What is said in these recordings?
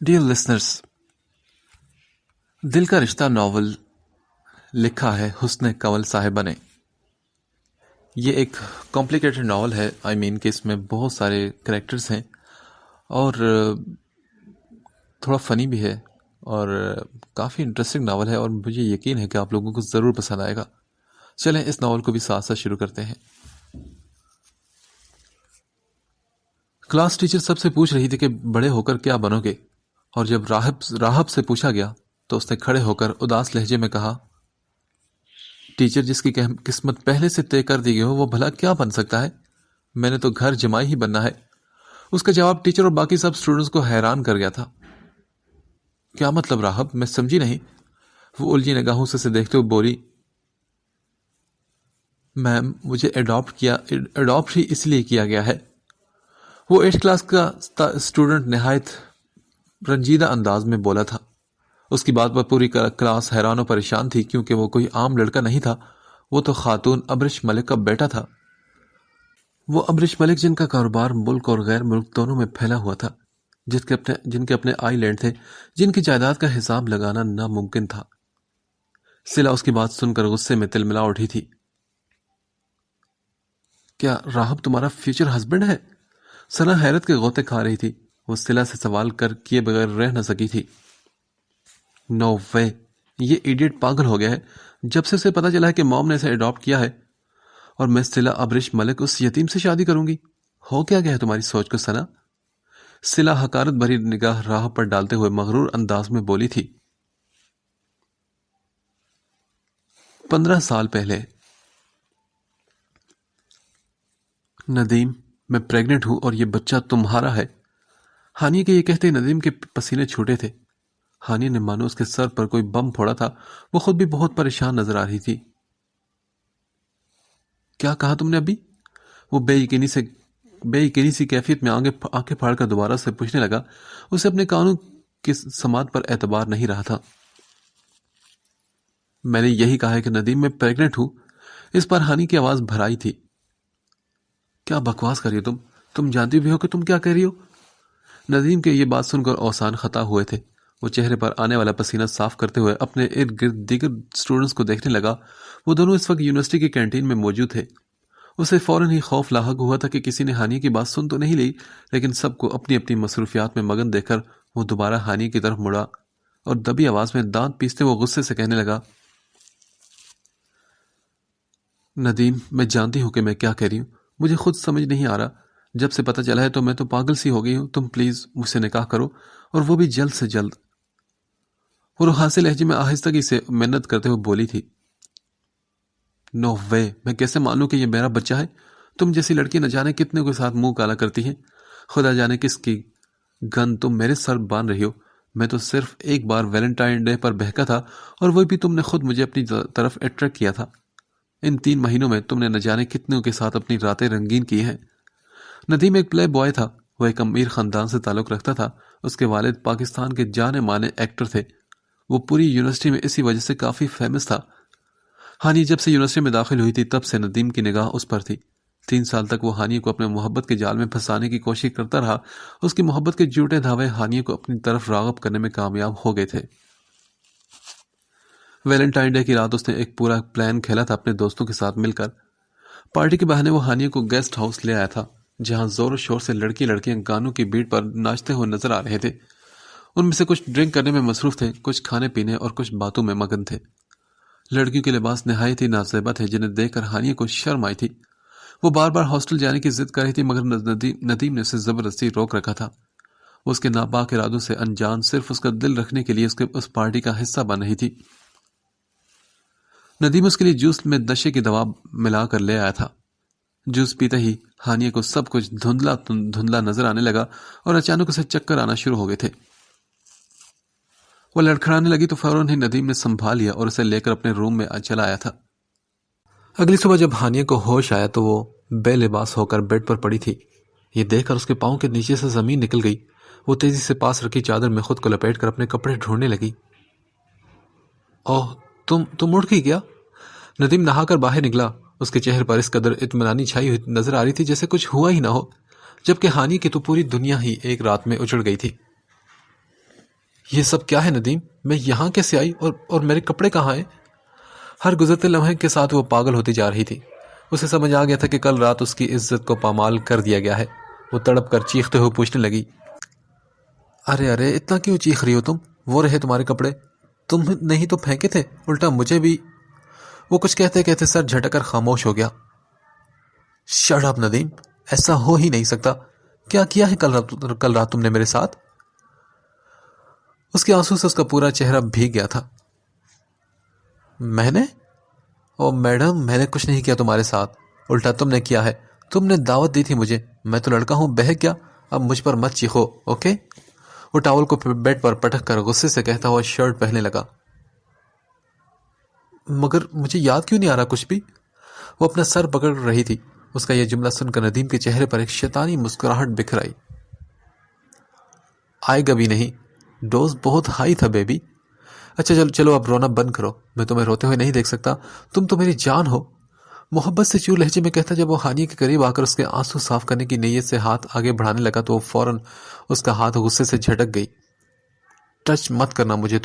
Dear listeners, دل کا رشتہ ناول لکھا ہے حسن کنول صاحبہ نے۔ یہ ایک کمپلیکیٹڈ ناول ہے، کہ اس میں بہت سارے کریکٹرز ہیں اور تھوڑا فنی بھی ہے اور کافی انٹرسٹنگ ناول ہے، اور مجھے یقین ہے کہ آپ لوگوں کو ضرور پسند آئے گا۔ چلیں اس ناول کو بھی ساتھ ساتھ شروع کرتے ہیں۔ کلاس ٹیچر سب سے پوچھ رہی تھی کہ بڑے ہو کر کیا بنو گے، اور جب راہب سے پوچھا گیا تو اس نے کھڑے ہو کر اداس لہجے میں کہا، ٹیچر جس کی قسمت پہلے سے طے کر دی گئی ہو وہ بھلا کیا بن سکتا ہے؟ میں نے تو گھر جمائی ہی بننا ہے۔ اس کا جواب ٹیچر اور باقی سب اسٹوڈنٹس کو حیران کر گیا تھا۔ کیا مطلب راہب؟ میں سمجھی نہیں۔ وہ الجھی نگاہوں سے دیکھتے ہوئے بولی، میم مجھے اڈاپٹ ہی اس لیے کیا گیا ہے۔ وہ 8 کلاس کا اسٹوڈنٹ نہایت رنجیدہ انداز میں بولا تھا۔ اس کی بات پر پوری کلاس حیران و پریشان تھی، کیونکہ وہ کوئی عام لڑکا نہیں تھا، وہ تو خاتون ابرش ملک کا بیٹا تھا۔ وہ ابرش ملک جن کا کاروبار ملک اور غیر ملک دونوں میں پھیلا ہوا تھا، جن کے اپنے آئی لینڈ تھے، جن کی جائیداد کا حساب لگانا ناممکن تھا۔ سلا اس کی بات سن کر غصے میں تلملا اٹھی تھی۔ کیا راہب تمہارا فیوچر ہسبینڈ ہے؟ سنا حیرت کے غوطے کھا رہی تھی۔ وہ سلا سے سوال کیے بغیر رہ نہ سکی تھی۔ نو وے، یہ ایڈیٹ پاگل ہو گیا ہے۔ جب سے اسے پتا چلا ہے کہ موم نے اسے اڈاپٹ کیا ہے اور میں سلا ابرش ملک اس یتیم سے شادی کروں گی۔ ہو کیا گیا ہے تمہاری سوچ کو سنا؟ سلا حقارت بھری نگاہ راہ پر ڈالتے ہوئے مغرور انداز میں بولی تھی۔ 15 سال پہلے۔ ندیم، میں پریگننٹ ہوں اور یہ بچہ تمہارا ہے۔ ہانی کے یہ کہتے ندیم کے پسینے چھوٹے تھے۔ ہانی نے مانو اس کے سر پر کوئی بم پھوڑا تھا۔ وہ خود بھی بہت پریشان نظر آ رہی تھی۔ کیا کہا تم نے ابھی؟ وہ بے یقینی سی کیفیت میں آنکھیں پھاڑ کر دوبارہ سے پوچھنے لگا۔ اسے اپنے کانوں کی سماعت پر اعتبار نہیں رہا تھا۔ میں نے یہی کہا ہے کہ ندیم میں پریگننٹ ہوں۔ اس پر ہانی کی آواز بھرائی تھی۔ کیا بکواس کر رہی ہو تم جانتی بھی ہو کہ تم کیا کہہ رہی ہو؟ ندیم کے یہ بات سن کر اوسان خطا ہوئے تھے۔ وہ چہرے پر آنے والا پسینہ صاف کرتے ہوئے اپنے ارد گرد دیگر اسٹوڈنٹس کو دیکھنے لگا۔ وہ دونوں اس وقت یونیورسٹی کی کینٹین میں موجود تھے۔ اسے فوراً ہی خوف لاحق ہوا تھا کہ کسی نے ہانی کی بات سن تو نہیں لی، لیکن سب کو اپنی اپنی مصروفیات میں مگن دیکھ کر وہ دوبارہ ہانی کی طرف مڑا اور دبی آواز میں دانت پیستے وہ غصے سے کہنے لگا، ندیم، میں جانتی ہوں کہ میں کیا کہہ رہی ہوں۔ مجھے خود سمجھ نہیں آ رہا۔ جب سے پتہ چلا ہے تو میں تو پاگل سی ہو گئی ہوں۔ تم پلیز مجھ سے نکاح کرو، اور وہ بھی جلد سے جلد۔ وہ روحانسے لہجے میں آہستگی سے منت کرتے ہوئے بولی تھی۔ نو وے، میں کیسے مانوں کہ یہ میرا بچہ ہے؟ تم جیسی لڑکی نہ جانے کتنے کے ساتھ منہ کالا کرتی ہیں۔ خدا جانے کس کی گن تم میرے سر باندھ رہی ہو۔ میں تو صرف ایک بار ویلنٹائن ڈے پر بہکا تھا، اور وہ بھی تم نے خود مجھے اپنی طرف اٹریکٹ کیا تھا۔ ان 3 مہینوں میں تم نے نہ جانے کتنوں کے ساتھ اپنی راتیں رنگین کی ہیں۔ ندیم ایک پلے بوائے تھا۔ وہ ایک امیر خاندان سے تعلق رکھتا تھا۔ اس کے والد پاکستان کے جانے مانے ایکٹر تھے۔ وہ پوری یونیورسٹی میں اسی وجہ سے کافی فیمس تھا۔ ہانی جب سے یونیورسٹی میں داخل ہوئی تھی تب سے ندیم کی نگاہ اس پر تھی۔ 3 سال تک وہ ہانی کو اپنے محبت کے جال میں پھنسانے کی کوشش کرتا رہا۔ اس کی محبت کے جھوٹے دعوے ہانی کو اپنی طرف راغب کرنے میں کامیاب ہو گئے تھے۔ ویلنٹائن ڈے کی رات اس نے ایک پورا پلان کھیلا تھا اپنے دوستوں کے ساتھ مل کر۔ پارٹی کے بہانے وہ ہانی کو گیسٹ ہاؤس لے آیا تھا، جہاں زور و شور سے لڑکیاں گانوں کی بیٹ پر ناچتے ہوئے نظر آ رہے تھے۔ ان میں سے کچھ ڈرنک کرنے میں مصروف تھے، کچھ کھانے پینے اور کچھ باتوں میں مگن تھے۔ لڑکیوں کے لباس نہایت ہی نازیبا تھے، جنہیں دیکھ کر ہانیہ کو شرم آئی تھی۔ وہ بار بار ہاسٹل جانے کی ضد کر رہی تھی، مگر ندیم نے اسے زبردستی روک رکھا تھا۔ اس کے ناپاک ارادوں سے انجان صرف اس کا دل رکھنے کے لیے اس پارٹی کا حصہ بن رہی تھی۔ ندیم اس کے لیے جوس میں نشے کی دوا ملا کر لے آیا تھا۔ جوس پیتے ہی ہانیہ کو سب کچھ دھندلا نظر آنے لگا، اور اچانک اسے چکر آنا شروع ہو گئے تھے۔ وہ لڑکھڑانے لگی تو فوراً ہی ندیم نے سنبھال لیا اور اسے لے کر اپنے روم میں چلا آیا تھا۔ اگلی صبح جب ہانیہ کو ہوش آیا تو وہ بے لباس ہو کر بیڈ پر پڑی تھی۔ یہ دیکھ کر اس کے پاؤں کے نیچے سے زمین نکل گئی۔ وہ تیزی سے پاس رکھی چادر میں خود کو لپیٹ کر اپنے کپڑے ڈھونڈنے لگی۔ اوہ، تم اٹھ گئی کیا؟ ندیم نہا کر باہر نکلا۔ اس کے چہرے پر اس قدر اطمینانی چھائی ہوئی نظر آ رہی تھی جیسے کچھ ہوا ہی نہ ہو، جبکہ ہانی کی تو پوری دنیا ہی ایک رات میں اجڑ گئی تھی۔ یہ سب کیا ہے ندیم؟ میں یہاں کیسے آئی اور میرے کپڑے کہاں ہیں؟ ہر گزرتے لمحے کے ساتھ وہ پاگل ہوتی جا رہی تھی۔ اسے سمجھ آ گیا تھا کہ کل رات اس کی عزت کو پامال کر دیا گیا ہے۔ وہ تڑپ کر چیختے ہوئے پوچھنے لگی، ارے اتنا کیوں چیخ رہی ہو تم؟ وہ رہے تمہارے کپڑے، تم نہیں تو پھینکے تھے، الٹا مجھے بھی۔ وہ کچھ کہتے کہتے سر جھٹک کر خاموش ہو گیا۔ شٹ اپ ندیم، ایسا ہو ہی نہیں سکتا۔ کیا کیا ہے کل رات تم نے میرے ساتھ؟ اس کے آنسو سے اس کا پورا چہرہ بھیگ گیا تھا۔ میں نے؟ او میڈم، میں نے کچھ نہیں کیا تمہارے ساتھ، الٹا تم نے کیا ہے۔ تم نے دعوت دی تھی مجھے، میں تو لڑکا ہوں، بہک گیا۔ اب مجھ پر مت چیخو، اوکے؟ وہ ٹاول کو بیڈ پر پٹک کر غصے سے کہتا ہوا شرٹ پہننے لگا۔ مگر مجھے یاد کیوں نہیں آ رہا کچھ بھی؟ وہ اپنا سر پکڑ رہی تھی۔ اس کا یہ جملہ سن کر ندیم کے چہرے پر ایک شیطانی مسکراہٹ بکھر آئی۔ آئے گا بھی نہیں، ڈوز بہت ہائی تھا بیبی۔ اچھا چلو اب رونا بند کرو، میں تمہیں روتے ہوئے نہیں دیکھ سکتا، تم تو میری جان ہو، محبت سے چور لہجے میں کہتا۔ جب وہ ہانیہ کے قریب آ کر اس کے آنسو صاف کرنے کی نیت سے ہاتھ آگے بڑھانے لگا تو وہ فوراً اس کا ہاتھ غصے سے جھٹک گئی۔ ٹچ مت کرنا مجھے،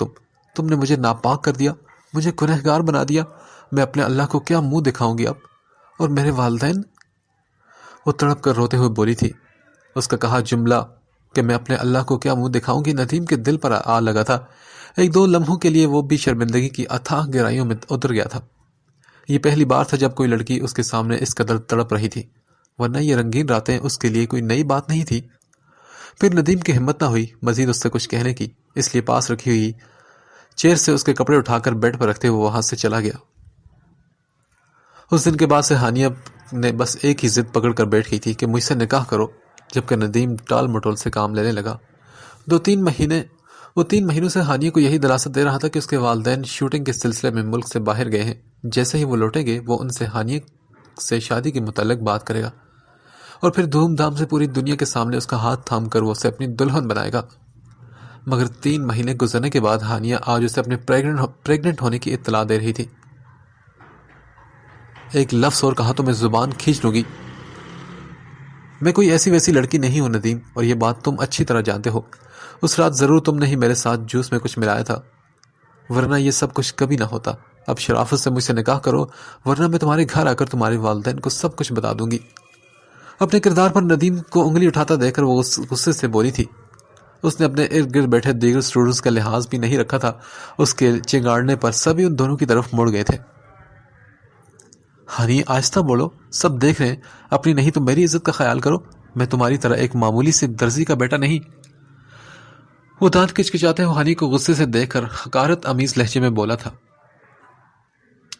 تم نے مجھے ناپاک کر دیا، مجھے گنہگار بنا دیا۔ میں اپنے اللہ کو کیا منہ دکھاؤں گی اب؟ اور میرے والدین؟ وہ تڑپ کر روتے ہوئے بولی تھی۔ اس کا کہا جملہ کہ میں اپنے اللہ کو کیا منہ دکھاؤں گی ندیم کے دل پر آ لگا تھا۔ ایک دو لمحوں کے لیے وہ بھی شرمندگی کی اتھاہ گہرائیوں میں اتر گیا تھا۔ یہ پہلی بار تھا جب کوئی لڑکی اس کے سامنے اس قدر تڑپ رہی تھی، ورنہ یہ رنگین راتیں اس کے لیے کوئی نئی بات نہیں تھی۔ پھر ندیم کی ہمت نہ ہوئی مزید اس سے کچھ کہنے کی، اس لیے پاس رکھی ہوئی چیئر سے اس کے کپڑے اٹھا کر بیڈ پر رکھتے ہوئے وہاں سے چلا گیا۔ اس دن کے بعد سے ہانیہ نے بس ایک ہی ضد پکڑ کر بیٹھ گئی تھی کہ مجھ سے نکاح کرو، جبکہ ندیم ٹال مٹول سے کام لینے لگا۔ وہ 3 مہینوں سے ہانیہ کو یہی دلاسا دے رہا تھا کہ اس کے والدین شوٹنگ کے سلسلے میں ملک سے باہر گئے ہیں، جیسے ہی وہ لوٹیں گے وہ ان سے ہانیہ سے شادی کے متعلق بات کرے گا، اور پھر دھوم دھام سے پوری دنیا کے سامنے اس کا ہاتھ تھام کر وہ اسے اپنی دلہن بنائے گا۔ مگر 3 مہینے گزرنے کے بعد ہانیہ آج اسے اپنے پریگننٹ ہونے کی اطلاع دے رہی تھی۔ ایک لفظ اور کہا تو میں زبان کھینچ لوں گی۔ میں کوئی ایسی ویسی لڑکی نہیں ہوں ندیم، اور یہ بات تم اچھی طرح جانتے ہو۔ اس رات ضرور تم نے ہی میرے ساتھ جوس میں کچھ ملایا تھا، ورنہ یہ سب کچھ کبھی نہ ہوتا۔ اب شرافت سے مجھ سے نکاح کرو، ورنہ میں تمہارے گھر آ کر تمہارے والدین کو سب کچھ بتا دوں گی۔ اپنے کردار پر ندیم کو انگلی اٹھاتا دیکھ کر وہ غصے سے بولی تھی۔ اس نے اپنے ارد گرد بیٹھے دیگر اسٹوڈنٹس کا لحاظ بھی نہیں رکھا تھا۔ اس کے چنگاڑنے پر سبھی ان دونوں کی طرف مڑ گئے تھے۔ ہنی، آہستہ بولو، سب دیکھ رہے ہیں، اپنی نہیں تو میری عزت کا خیال کرو۔ میں تمہاری طرح ایک معمولی سے درزی کا بیٹا نہیں۔ وہ دانت کچکچاتے ہوئے ہنی کو غصے سے دیکھ کر حقارت امیز لہجے میں بولا تھا،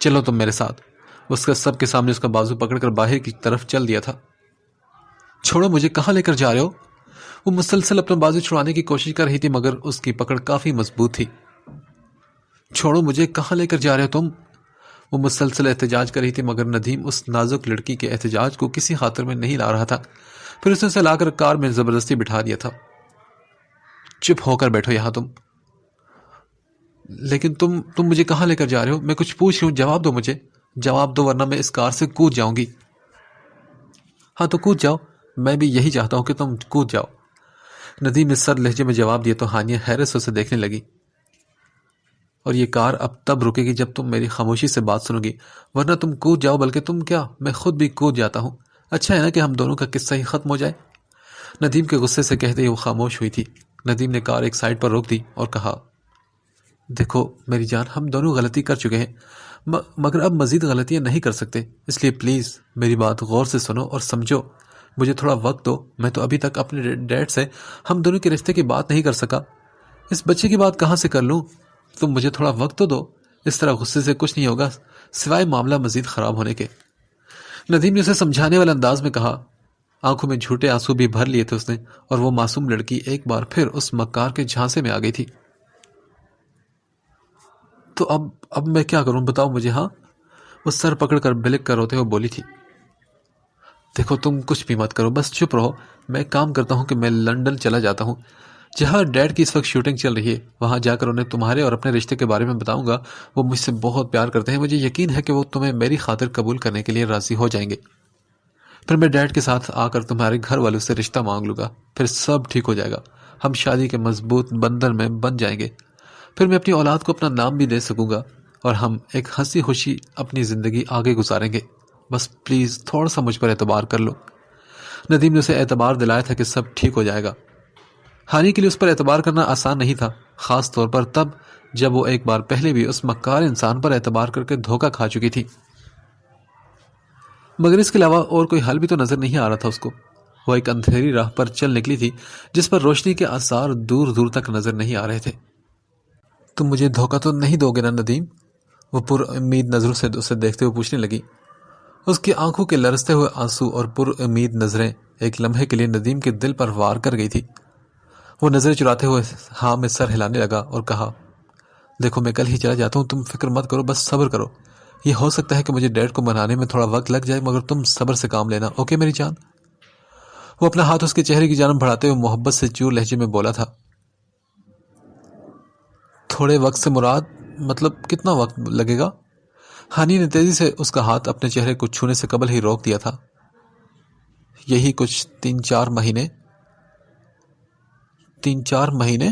چلو تم میرے ساتھ۔ اس کا سب کے سامنے اس کا بازو پکڑ کر باہر کی طرف چل دیا تھا۔ چھوڑو مجھے، کہاں لے کر جا رہے ہو؟ وہ مسلسل اپنا بازو چھڑانے کی کوشش کر رہی تھی مگر اس کی پکڑ کافی مضبوط تھی۔ چھوڑو مجھے، کہاں لے کر جا رہے ہو تم؟ وہ مسلسل احتجاج کر رہی تھی مگر ندیم اس نازک لڑکی کے احتجاج کو کسی خاطر میں نہیں لا رہا تھا۔ پھر اس نے اسے لا کر کار میں زبردستی بٹھا دیا تھا۔ چپ ہو کر بیٹھو یہاں تم۔ لیکن تم مجھے کہاں لے کر جا رہے ہو؟ میں کچھ پوچھ رہی ہوں، جواب دو مجھے، جواب دو ورنہ میں اس کار سے کود جاؤں گی۔ ہاں تو کود جاؤ، میں بھی یہی چاہتا ہوں کہ تم کود جاؤ۔ ندیم نے سر لہجے میں جواب دیا تو ہانیہ حیرت سے اسے دیکھنے لگی۔ اور یہ کار اب تب رکے گی جب تم میری خاموشی سے بات سنو گی، ورنہ تم کود جاؤ، بلکہ تم کیا، میں خود بھی کود جاتا ہوں۔ اچھا ہے نا کہ ہم دونوں کا قصہ ہی ختم ہو جائے۔ ندیم کے غصے سے کہتے ہی وہ خاموش ہوئی تھی۔ ندیم نے کار ایک سائڈ پر روک دی اور کہا، دیکھو میری جان، ہم دونوں غلطی کر چکے ہیں مگر اب مزید غلطیاں نہیں کر سکتے، اس لیے پلیز میری بات غور سے سنو اور سمجھو۔ مجھے تھوڑا وقت دو، میں تو ابھی تک اپنے ڈیڈ سے ہم دونوں کے رشتے کی بات نہیں کر سکا، اس بچے کی بات کہاں سے کر لوں؟ تم مجھے تھوڑا وقت تو دو۔ اس طرح غصے سے کچھ نہیں ہوگا سوائے معاملہ مزید خراب ہونے کے۔ ندیم نے اسے سمجھانے والے انداز میں کہا۔ آنکھوں میں جھوٹے آنسو بھی بھر لیے تھے اس نے، اور وہ معصوم لڑکی ایک بار پھر اس مکار کے جھانسے میں آ گئی تھی۔ تو اب میں کیا کروں، بتاؤ مجھے۔ ہاں، وہ سر پکڑ کر بلک کر روتے ہوئے بولی تھی۔ دیکھو تم کچھ بھی مت کرو، بس چپ رہو۔ میں ایک کام کرتا ہوں کہ میں لندن چلا جاتا ہوں، جہاں ڈیڈ کی اس وقت شوٹنگ چل رہی ہے۔ وہاں جا کر انہیں تمہارے اور اپنے رشتے کے بارے میں بتاؤں گا۔ وہ مجھ سے بہت پیار کرتے ہیں، مجھے یقین ہے کہ وہ تمہیں میری خاطر قبول کرنے کے لیے راضی ہو جائیں گے۔ پھر میں ڈیڈ کے ساتھ آ کر تمہارے گھر والوں سے رشتہ مانگ لوں گا، پھر سب ٹھیک ہو جائے گا۔ ہم شادی کے مضبوط بندر میں بن جائیں گے، پھر میں اپنی اولاد کو اپنا نام بھی دے سکوں گا اور ہم ایک ہنسی خوشی اپنی زندگی آگے گزاریں گے۔ بس پلیز تھوڑا سا مجھ پر اعتبار کر لو۔ ندیم نے اسے اعتبار دلایا تھا کہ سب ٹھیک ہو جائے گا۔ ہانی کے لیے اس پر اعتبار کرنا آسان نہیں تھا، خاص طور پر تب جب وہ ایک بار پہلے بھی اس مکار انسان پر اعتبار کر کے دھوکہ کھا چکی تھی۔ مگر اس کے علاوہ اور کوئی حل بھی تو نظر نہیں آ رہا تھا اس کو۔ وہ ایک اندھیری راہ پر چل نکلی تھی جس پر روشنی کے آثار دور دور تک نظر نہیں آ رہے تھے۔ تم مجھے دھوکہ تو نہیں دو گے نا ندیم؟ وہ پر امید نظروں سے اسے دیکھتے ہوئے پوچھنے لگی۔ اس کی آنکھوں کے لرزتے ہوئے آنسو اور پر امید نظریں ایک لمحے کے لیے ندیم کے دل پر وار کر گئی تھی۔ وہ نظریں چراتے ہوئے ہاں میں سر ہلانے لگا اور کہا، دیکھو میں کل ہی چلا جاتا ہوں، تم فکر مت کرو، بس صبر کرو۔ یہ ہو سکتا ہے کہ مجھے ڈیڈ کو منانے میں تھوڑا وقت لگ جائے، مگر تم صبر سے کام لینا، اوکے میری جان؟ وہ اپنا ہاتھ اس کے چہرے کی جانب بڑھاتے ہوئے محبت سے چور لہجے میں بولا تھا۔ تھوڑے وقت سے مراد مطلب کتنا وقت لگے گا؟ ہانی نے تیزی سے اس کا ہاتھ اپنے چہرے کو چھونے سے قبل ہی روک دیا تھا۔ یہی کچھ 3-4 مہینے۔ 3-4 مہینے؟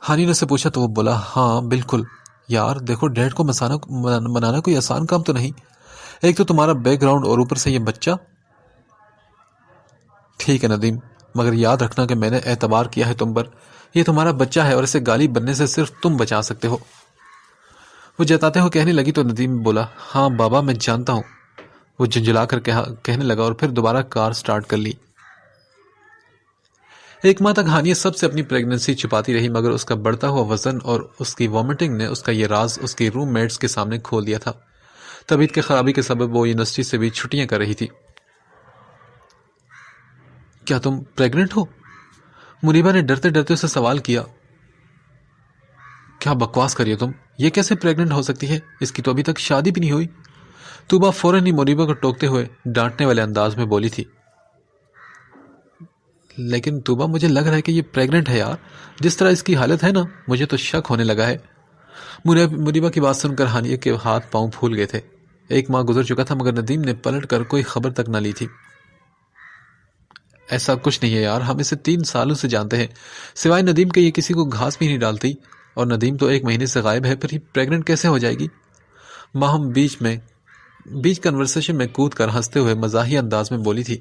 ہانی نے اسے پوچھا تو وہ بولا، ہاں بالکل۔ یار دیکھو، ڈیڈ کو منانا کوئی آسان کام تو نہیں، ایک تو تمہارا بیک گراؤنڈ اور اوپر سے یہ بچہ۔ ٹھیک ہے ندیم، مگر یاد رکھنا کہ میں نے اعتبار کیا ہے تم پر، یہ تمہارا بچہ ہے اور اسے گالی بننے سے صرف تم بچا سکتے ہو۔ وہ جتاتے ہوئے کہنے لگی تو ندیم بولا، ہاں بابا میں جانتا ہوں۔ وہ جھنجھلا کر کہنے لگا اور پھر دوبارہ کار سٹارٹ کر لی۔ ایک ماہ تک ہانیہ سب سے اپنی پریگننسی چھپاتی رہی، مگر اس کا بڑھتا ہوا وزن اور اس کی وامٹنگ نے اس کا یہ راز اس کی روم میٹس کے سامنے کھول دیا تھا۔ طبیعت کے خرابی کے سبب وہ یونیورسٹی سے بھی چھٹیاں کر رہی تھی۔ کیا تم پریگننٹ ہو؟ منیبا نے ڈرتے ڈرتے اسے سوال کیا۔ کیا بکواس کری ہو تم؟ یہ کیسے پریگننٹ ہو سکتی ہے؟ اس کی تو ابھی تک شادی بھی نہیں ہوئی۔ توبہ فوراً ہی منیبا کو ٹوکتے ہوئے ڈانٹنے والے انداز میں بولی تھی۔ لیکن توبہ مجھے لگ رہا ہے کہ یہ پریگننٹ ہے یار، جس طرح اس کی حالت ہے نا، مجھے تو شک ہونے لگا ہے۔ منیبا کی بات سن کر ہانیہ کے ہاتھ پاؤں پھول گئے تھے۔ ایک ماہ گزر چکا تھا مگر ندیم نے پلٹ کر کوئی خبر تک نہ لی تھی۔ ایسا کچھ نہیں ہے یار، ہم اسے 3 سالوں سے جانتے ہیں، سوائے ندیم کے یہ کسی کو گھاس بھی نہیں ڈالتی، اور ندیم تو 1 مہینے سے غائب ہے، پھر یہ پریگننٹ کیسے ہو جائے گی؟ ماہم بیچ کنورسیشن میں کود کر ہنستے ہوئے مزاحیہ انداز میں بولی تھی۔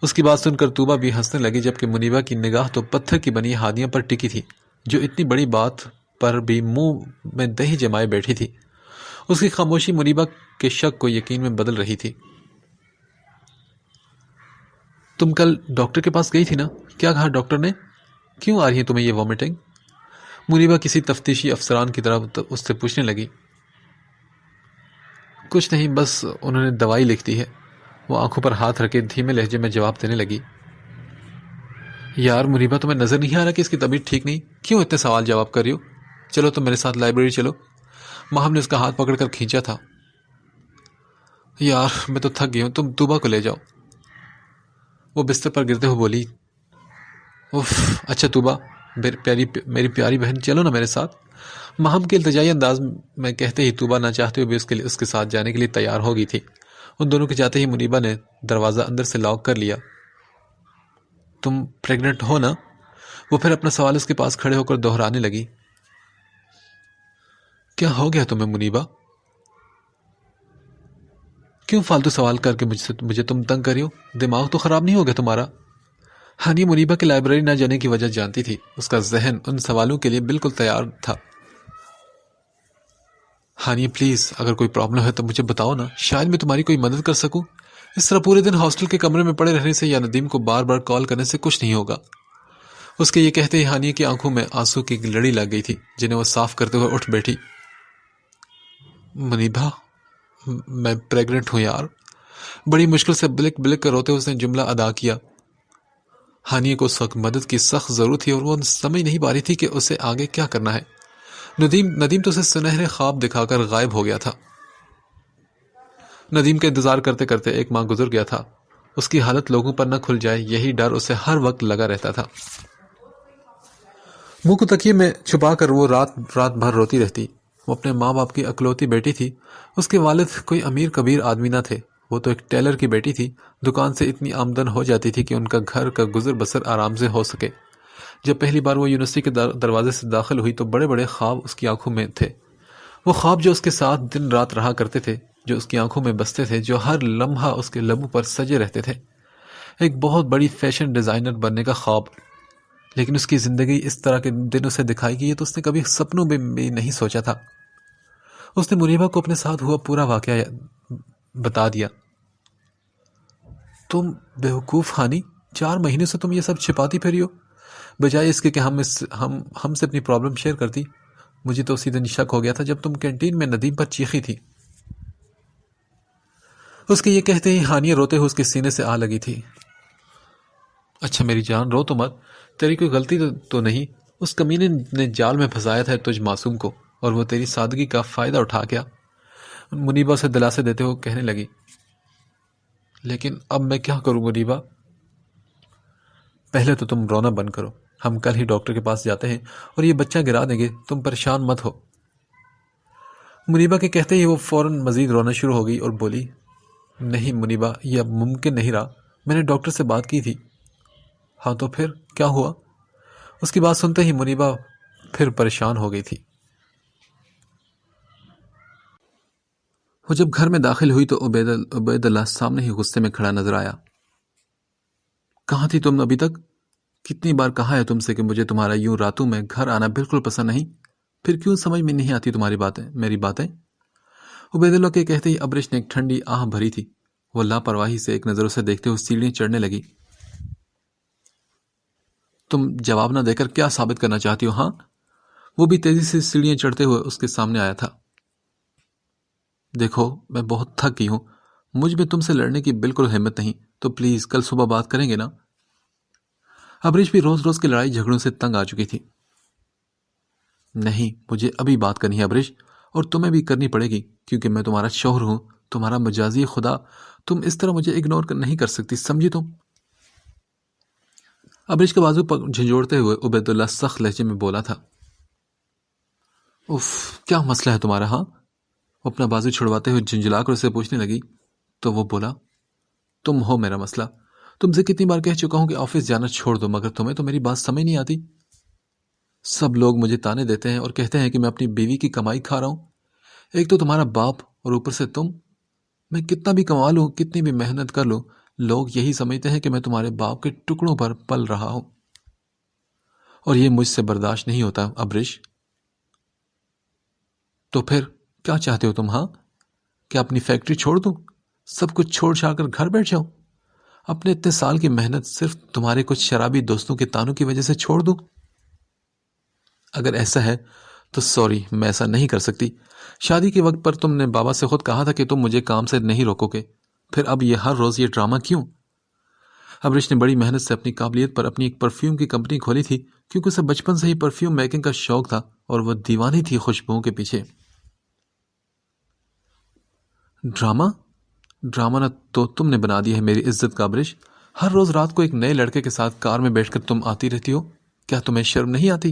اس کی بات سن کر توبہ بھی ہنسنے لگی، جبکہ منیبا کی نگاہ تو پتھر کی بنی ہانیہ پر ٹکی تھی، جو اتنی بڑی بات پر بھی منہ میں دہی جمائے بیٹھی تھی۔ اس کی خاموشی منیبا کے شک کو یقین میں بدل رہی تھی۔ تم کل ڈاکٹر کے پاس گئی تھی نا؟ کیا کہا ڈاکٹر نے؟ کیوں آ رہی ہے تمہیں یہ وامٹنگ؟ منیبا کسی تفتیشی افسران کی طرح اس سے پوچھنے لگی۔ کچھ نہیں، بس انہوں نے دوائی لکھ دی ہے۔ وہ آنکھوں پر ہاتھ رکھے دھیمے لہجے میں جواب دینے لگی۔ یار منیبا، تمہیں نظر نہیں آ رہا کہ اس کی طبیعت ٹھیک نہیں؟ کیوں اتنے سوال جواب کر رہی ہو؟ چلو تم میرے ساتھ لائبریری چلو۔ ماہم نے اس کا ہاتھ پکڑ کر کھینچا تھا۔ یار میں تو تھک گئی ہوں، تم توبہ کو لے جاؤ۔ وہ بستر پر گرتے ہوئے بولی۔ اچھا توبہ، میری پیاری بہن، چلو نا میرے ساتھ۔ ماہم کے التجائی انداز میں کہتے ہی توبہ نہ چاہتے ہوئے بھی اس کے ساتھ جانے کے لیے تیار ہو گئی تھی۔ ان دونوں کے جاتے ہی منیبا نے دروازہ اندر سے لاک کر لیا۔ تم پریگننٹ ہو نا؟ وہ پھر اپنا سوال اس کے پاس کھڑے ہو کر دہرانے لگی۔ کیا ہو گیا تمہیں منیبا؟ کیوں فالتو سوال کر کے مجھے تم تنگ کر رہی ہو؟ دماغ تو خراب نہیں ہو گیا تمہارا؟ ہانی منیبا کے لائبریری نہ جانے کی وجہ جانتی تھی، اس کا ذہن ان سوالوں کے لیے بالکل تیار تھا۔ ہانی پلیز، اگر کوئی پرابلم ہے تو مجھے بتاؤ نا، شاید میں تمہاری کوئی مدد کر سکوں۔ اس طرح پورے دن ہاسٹل کے کمرے میں پڑے رہنے سے یا ندیم کو بار بار کال کرنے سے کچھ نہیں ہوگا۔ اس کے یہ کہتے ہی ہانی کی آنکھوں میں آنسو کی لڑی لگ گئی تھی، جنہیں وہ صاف کرتے ہوئے اٹھ بیٹھی۔ منیبا، میں پریگننٹ ہوں یار، بڑی مشکل سے بلک بلک کر روتے اس نے جملہ ادا کیا۔ ہانی کو اس وقت مدد کی سخت ضرورت تھی اور وہ سمجھ نہیں پا رہی تھی کہ اسے آگے کیا کرنا ہے۔ ندیم تو اسے سنہرے خواب دکھا کر غائب ہو گیا تھا۔ ندیم کا انتظار کرتے کرتے 1 ماہ گزر گیا تھا۔ اس کی حالت لوگوں پر نہ کھل جائے، یہی ڈر اسے ہر وقت لگا رہتا تھا۔ منہ کو تکیے میں چھپا کر وہ رات بھر روتی رہتی۔ وہ اپنے ماں باپ کی اکلوتی بیٹی تھی۔ اس کے والد کوئی امیر کبیر آدمی نہ تھے، وہ تو ایک ٹیلر کی بیٹی تھی، دکان سے اتنی آمدن ہو جاتی تھی کہ ان کا گھر کا گزر بسر آرام سے ہو سکے۔ جب پہلی بار وہ یونیورسٹی کے دروازے سے داخل ہوئی تو بڑے بڑے خواب اس کی آنکھوں میں تھے، وہ خواب جو اس کے ساتھ دن رات رہا کرتے تھے، جو اس کی آنکھوں میں بستے تھے، جو ہر لمحہ اس کے لبوں پر سجے رہتے تھے۔ ایک بہت بڑی فیشن ڈیزائنر بننے کا خواب، لیکن اس کی زندگی اس طرح کے دن اسے دکھائی گئی ہے تو اس نے کبھی سپنوں میں بھی نہیں سوچا تھا۔ اس نے منیبہ کو اپنے ساتھ ہوا پورا واقعہ بتا دیا۔ تم بیوقوف ہانی، 4 مہینے سے تم یہ سب چھپاتی پھری ہو، بجائے اس کے کہ ہم سے اپنی پرابلم شیئر کرتی۔ مجھے تو اسی دن شک ہو گیا تھا جب تم کینٹین میں ندیم پر چیخی تھی۔ اس کے یہ کہتے ہی ہانیہ روتے ہوئے اس کے سینے سے آ لگی تھی۔ اچھا میری جان، رو تو مت، تیری کوئی غلطی تو نہیں، اس کمینے نے جال میں پھنسایا تھا تجھ معصوم کو، اور وہ تیری سادگی کا فائدہ اٹھا گیا۔ منیبہ سے دلاسے دیتے ہوئے کہنے لگی، لیکن اب میں کیا کروں منیبہ؟ پہلے تو تم رونا بند کرو، ہم کل ہی ڈاکٹر کے پاس جاتے ہیں اور یہ بچہ گرا دیں گے، تم پریشان مت ہو۔ منیبہ کے کہتے ہی وہ فوراً مزید رونا شروع ہو گئی اور بولی، نہیں منیبہ، یہ اب ممکن نہیں رہا، میں نے ڈاکٹر سے بات کی تھی۔ ہاں تو پھر کیا ہوا؟ اس کی بات سنتے ہی منیبہ پھر پریشان ہو گئی تھی۔ وہ جب گھر میں داخل ہوئی تو عبید اللہ سامنے ہی غصے میں کھڑا نظر آیا۔ کہاں تھی تم ابھی تک؟ کتنی بار کہا ہے تم سے کہ مجھے تمہارا یوں راتوں میں گھر آنا بالکل پسند نہیں، پھر کیوں سمجھ میں نہیں آتی تمہاری باتیں، میری باتیں؟ عبید اللہ کے کہتے ہی ابرش نے ایک ٹھنڈی آہ بھری تھی۔ وہ لاپرواہی سے ایک نظر اسے دیکھتے ہوئے سیڑھیاں چڑھنے لگی۔ تم جواب نہ دے کر کیا ثابت کرنا چاہتی ہو؟ ہاں؟ وہ بھی تیزی سے سیڑھیاں چڑھتے ہوئے اس کے سامنے آیا تھا۔ دیکھو میں بہت تھک گئی ہوں، مجھ میں تم سے لڑنے کی بالکل ہمت نہیں، تو پلیز کل صبح بات کریں گے نا؟ ابریش بھی روز روز کی لڑائی جھگڑوں سے تنگ آ چکی تھی۔ نہیں، مجھے ابھی بات کرنی ہے ابریش، اور تمہیں بھی کرنی پڑے گی، کیونکہ میں تمہارا شوہر ہوں، تمہارا مجازی خدا، تم اس طرح مجھے اگنور نہیں کر سکتی، سمجھی تم؟ ابریش کے بازو پر جھنجھوڑتے ہوئے عبید اللہ سخت لہجے میں بولا تھا۔ اف، کیا مسئلہ ہے تمہارا؟ ہاں؟ وہ اپنا بازو چھڑواتے ہوئے جھنجھلا کر اسے پوچھنے لگی تو وہ بولا، تم ہو میرا مسئلہ، تم سے کتنی بار کہہ چکا ہوں کہ آفس جانا چھوڑ دو، مگر تمہیں تو میری بات سمجھ نہیں آتی۔ سب لوگ مجھے تانے دیتے ہیں اور کہتے ہیں کہ میں اپنی بیوی کی کمائی کھا رہا ہوں، ایک تو تمہارا باپ اور اوپر سے تم۔ میں کتنا بھی کما لوں، کتنی بھی محنت کر لوں، لوگ یہی سمجھتے ہیں کہ میں تمہارے باپ کے ٹکڑوں پر پل رہا ہوں، اور یہ مجھ سے برداشت نہیں ہوتا ابریش۔ تو پھر کیا چاہتے ہو تم؟ ہاں، کیا اپنی فیکٹری چھوڑ دوں، سب کچھ چھوڑ چھاڑ کر گھر بیٹھ جاؤں، اپنے اتنے سال کی محنت صرف تمہارے کچھ شرابی دوستوں کے تانوں کی وجہ سے چھوڑ دوں؟ اگر ایسا ہے تو سوری، میں ایسا نہیں کر سکتی۔ شادی کے وقت پر تم نے بابا سے خود کہا تھا کہ تم مجھے کام سے نہیں روکو گے، پھر اب یہ ہر روز یہ ڈرامہ کیوں؟ ابریش نے بڑی محنت سے اپنی قابلیت پر اپنی ایک پرفیوم کی کمپنی کھولی تھی، کیونکہ اسے بچپن سے ہی پرفیوم میکنگ کا شوق تھا اور وہ دیوانی تھی خوشبوؤں کے پیچھے۔ ڈرامہ نہ تو تم نے بنا دی ہے میری عزت کا ابریش، ہر روز رات کو ایک نئے لڑکے کے ساتھ کار میں بیٹھ کر تم آتی رہتی ہو، کیا تمہیں شرم نہیں آتی؟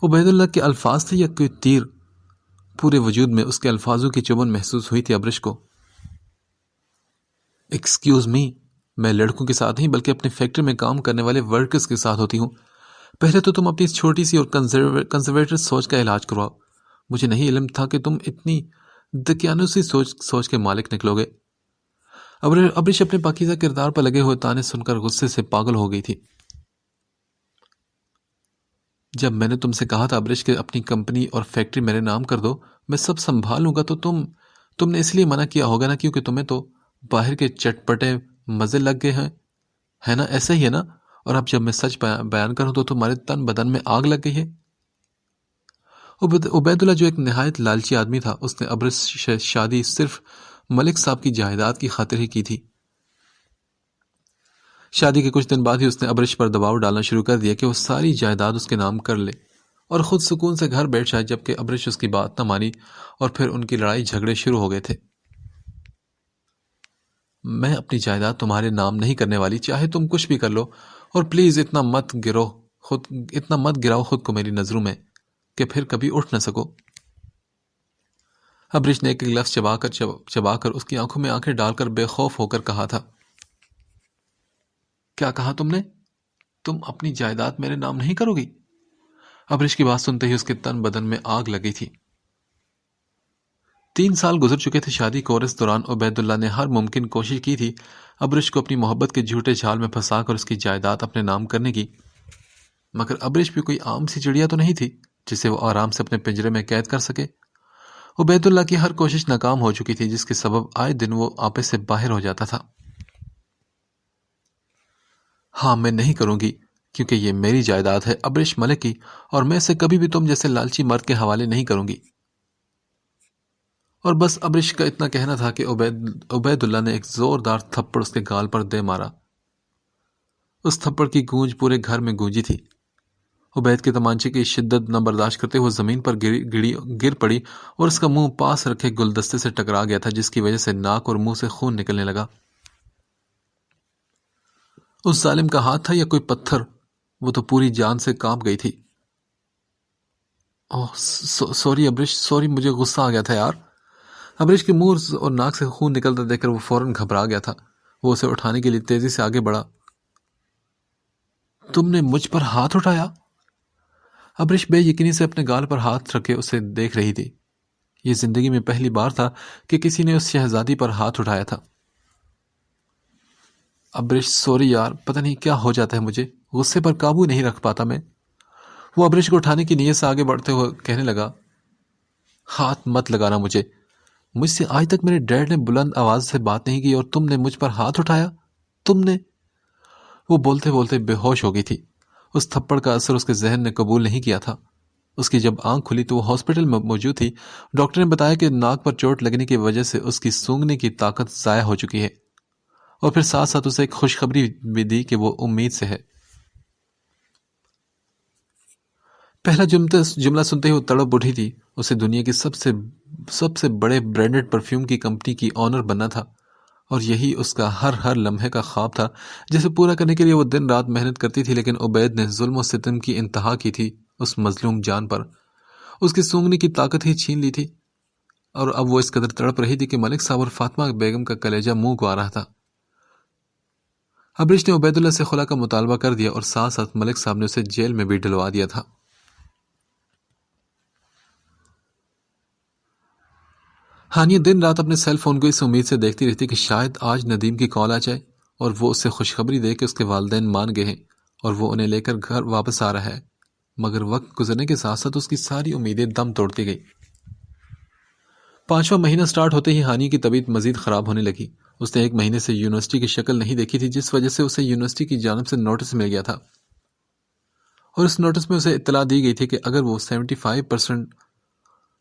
عبید اللہ کے الفاظ تھے یا کوئی تیر؟ پورے وجود میں اس کے الفاظوں کی چبھن محسوس ہوئی تھی ابریش کو۔ ایکسکیوز می، میں لڑکوں کے ساتھ نہیں بلکہ اپنے فیکٹری میں کام کرنے والے ورکرز کے ساتھ ہوتی ہوں۔ پہلے تو تم اپنی چھوٹی سی اور کنزرویٹر سوچ کا علاج کرواؤ، مجھے نہیں علم تھا کہ تم اتنی دقیانوسی سوچ کے مالک نکلو گے۔ ابریش اپنے پاکیزہ کردار پر لگے ہوئے تانے سن کر غصے سے پاگل ہو گئی تھی۔ جب میں نے تم سے کہا تھا ابریش کہ اپنی کمپنی اور فیکٹری میرے نام کر دو، میں سب سنبھال لوں گا، تو تم نے اس لیے منع کیا ہوگا نا کیونکہ تمہیں تو باہر کے چٹپٹے مزے لگ گئے ہیں، ہے نا؟ ایسا ہی ہے نا؟ اور اب جب میں سچ بیان کروں تو تمہارے تن بدن میں آگ لگ گئی ہے۔ عبید اللہ جو ایک نہایت لالچی آدمی تھا، اس نے ابریش سے شادی صرف ملک صاحب کی جائیداد کی خاطر ہی کی تھی۔ شادی کے کچھ دن بعد ہی اس نے ابریش پر دباؤ ڈالنا شروع کر دیا کہ وہ ساری جائیداد اس کے نام کر لے اور خود سکون سے گھر بیٹھ جائے، جبکہ ابریش اس کی بات نہ مانی اور پھر ان کی لڑائی جھگڑے شروع ہو گئے تھے۔ میں اپنی جائیداد تمہارے نام نہیں کرنے والی، چاہے تم کچھ بھی کر لو، اور پلیز اتنا مت گراؤ خود کو میری نظروں میں کہ پھر کبھی اٹھ نہ سکو۔ ابریش نے ایک لفظ چبا کر اس کی آنکھوں میں آنکھیں ڈال کر بے خوف ہو کر کہا تھا، کیا کہا تم نے؟ تم اپنی جائیداد میرے نام نہیں کرو گی؟ ابریش کی بات سنتے ہی اس کے تن بدن میں آگ لگی تھی۔ 3 سال گزر چکے تھے شادی کو، اور اس دوران عبید اللہ نے ہر ممکن کوشش کی تھی ابریش کو اپنی محبت کے جھوٹے جال میں پھنسا کر اس کی جائیداد اپنے نام کرنے کی، مگر ابریش بھی کوئی عام سی چڑیا تو نہیں تھی جسے وہ آرام سے اپنے پنجرے میں قید کر سکے۔ عبید اللہ کی ہر کوشش ناکام ہو چکی تھی، جس کے سبب آئے دن وہ آپے سے باہر ہو جاتا تھا۔ ہاں، میں نہیں کروں گی، کیونکہ یہ میری جائیداد ہے ابریش ملک کی، اور میں اسے کبھی بھی تم جیسے لالچی مرد کے حوالے نہیں کروں گی۔ اور بس ابریش کا اتنا کہنا تھا کہ عبید اللہ نے ایک زوردار تھپڑ اس کے گال پر دے مارا۔ اس تھپڑ کی گونج پورے گھر میں گونجی تھی۔ عبید کے تمانچے کی شدت نہ برداشت کرتے ہوئے زمین پر گر پڑی اور اس کا منہ پاس رکھے گلدستے سے ٹکرا گیا تھا، جس کی وجہ سے ناک اور منہ سے خون نکلنے لگا۔ اس ظالم کا ہاتھ تھا یا کوئی پتھر؟ وہ تو پوری جان سے کانپ گئی تھی۔ اوہ سوری ابریش، سوری، مجھے غصہ آ گیا تھا یار۔ ابریش کے منہ اور ناک سے خون نکلتا دیکھ کر وہ فوراً گھبرا گیا تھا۔ وہ اسے اٹھانے کے لیے تیزی سے آگے بڑھا۔ تم نے مجھ پر ہاتھ اٹھایا؟ ابریش بے یقینی سے اپنے گال پر ہاتھ رکھے اسے دیکھ رہی تھی۔ یہ زندگی میں پہلی بار تھا کہ کسی نے اس شہزادی پر ہاتھ اٹھایا تھا۔ ابریش سوری یار، پتہ نہیں کیا ہو جاتا ہے مجھے، غصے پر قابو نہیں رکھ پاتا میں۔ وہ ابریش کو اٹھانے کی نیت سے آگے بڑھتے ہوئے کہنے لگا، ہاتھ مت لگانا مجھ سے آج تک میرے ڈیڈ نے بلند آواز سے بات نہیں کی، اور تم نے مجھ پر ہاتھ اٹھایا؟ تم نے؟ وہ بولتے بولتے بے ہوش ہو گئی تھی۔ اس تھپڑ کا اثر اس کے ذہن نے قبول نہیں کیا تھا۔ اس کی جب آنکھ کھلی تو وہ ہاسپٹل میں موجود تھی۔ ڈاکٹر نے بتایا کہ ناک پر چوٹ لگنے کی وجہ سے اس کی سونگنے کی طاقت ضائع ہو چکی ہے، اور پھر ساتھ ساتھ اسے ایک خوشخبری بھی دی کہ وہ امید سے ہے۔ پہلا جملہ سنتے ہی وہ تڑپ اٹھی تھی۔ اسے دنیا کی سب سے بڑے برانڈڈ پرفیوم کی کمپنی کی آنر بننا تھا، اور یہی اس کا ہر لمحے کا خواب تھا، جسے پورا کرنے کے لیے وہ دن رات محنت کرتی تھی۔ لیکن عبید نے ظلم و ستم کی انتہا کی تھی اس مظلوم جان پر، اس کی سونگنے کی طاقت ہی چھین لی تھی، اور اب وہ اس قدر تڑپ رہی تھی کہ ملک صاحب اور فاطمہ بیگم کا کلیجہ منہ کو آ رہا تھا۔ ابریش نے عبید اللہ سے خلا کا مطالبہ کر دیا، اور ساتھ ساتھ ملک صاحب نے اسے جیل میں بھی ڈلوا دیا تھا۔ ہانیہ دن رات اپنے سیل فون کو اس امید سے دیکھتی رہتی کہ شاید آج ندیم کی کال آ جائے اور وہ اسے خوشخبری دے کہ اس کے والدین مان گئے ہیں اور وہ انہیں لے کر گھر واپس آ رہا ہے، مگر وقت گزرنے کے ساتھ ساتھ اس کی ساری امیدیں دم توڑتی گئی۔ 5واں مہینہ سٹارٹ ہوتے ہی ہانیہ کی طبیعت مزید خراب ہونے لگی۔ اس نے 1 مہینے سے یونیورسٹی کی شکل نہیں دیکھی تھی، جس وجہ سے اسے یونیورسٹی کی جانب سے نوٹس مل گیا تھا، اور اس نوٹس میں اسے اطلاع دی گئی تھی کہ اگر وہ 75%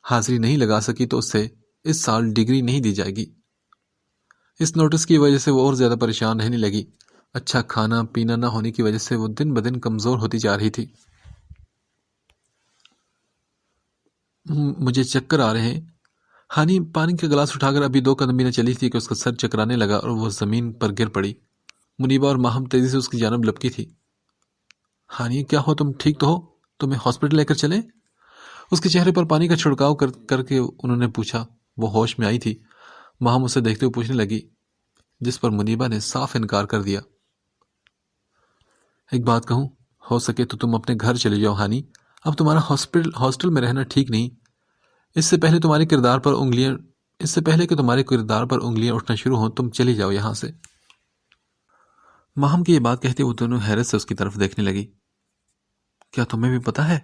حاضری نہیں لگا سکی تو اسے اس سال ڈگری نہیں دی جائے گی۔ اس نوٹس کی وجہ سے وہ اور زیادہ پریشان رہنے لگی۔ اچھا کھانا پینا نہ ہونے کی وجہ سے وہ دن بدن کمزور ہوتی جا رہی تھی۔ مجھے چکر آ رہے ہیں۔ ہانی پانی کا گلاس اٹھا کر ابھی 2 قدم بھی نہ چلی تھی کہ اس کا سر چکرانے لگا اور وہ زمین پر گر پڑی۔ منیبا اور ماہم تیزی سے اس کی جانب لپکی تھی۔ ہانی کیا ہو، تم ٹھیک تو ہو؟ تمہیں ہاسپٹل لے کر چلیں؟ اس کے چہرے پر پانی کا چھڑکاؤ کر کے انہوں نے پوچھا۔ وہ ہوش میں آئی تھی۔ ماہم اسے دیکھتے ہوئے پوچھنے لگی، جس پر منیبا نے صاف انکار کر دیا۔ ایک بات کہوں، ہو سکے تو تم اپنے گھر چلے جاؤ ہانی، اب تمہارا ہاسٹل میں رہنا ٹھیک نہیں۔ اس سے پہلے کہ تمہارے کردار پر انگلیاں اٹھنا شروع ہوں، تم چلی جاؤ یہاں سے۔ ماہم کی یہ بات کہتے وہ دونوں حیرت سے اس کی طرف دیکھنے لگی۔ کیا تمہیں بھی پتا ہے؟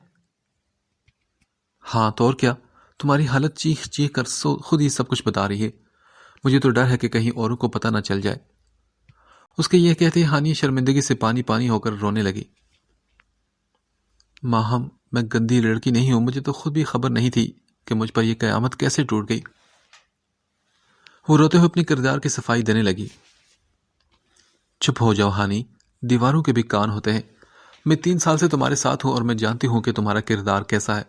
ہاں تو اور کیا، تمہاری حالت چیخ چیخ کر خود ہی سب کچھ بتا رہی ہے۔ مجھے تو ڈر ہے کہ کہیں اوروں کو پتہ نہ چل جائے۔ اس کے یہ کہتے ہانی شرمندگی سے پانی پانی ہو کر رونے لگی۔ ماہم، میں گندی لڑکی نہیں ہوں، مجھے تو خود بھی خبر نہیں تھی کہ مجھ پر یہ قیامت کیسے ٹوٹ گئی۔ وہ روتے ہوئے اپنی کردار کی صفائی دینے لگی۔ چپ ہو جاؤ ہانی، دیواروں کے بھی کان ہوتے ہیں۔ میں 3 سال سے تمہارے ساتھ ہوں اور میں جانتی ہوں کہ تمہارا کردار کیسا ہے۔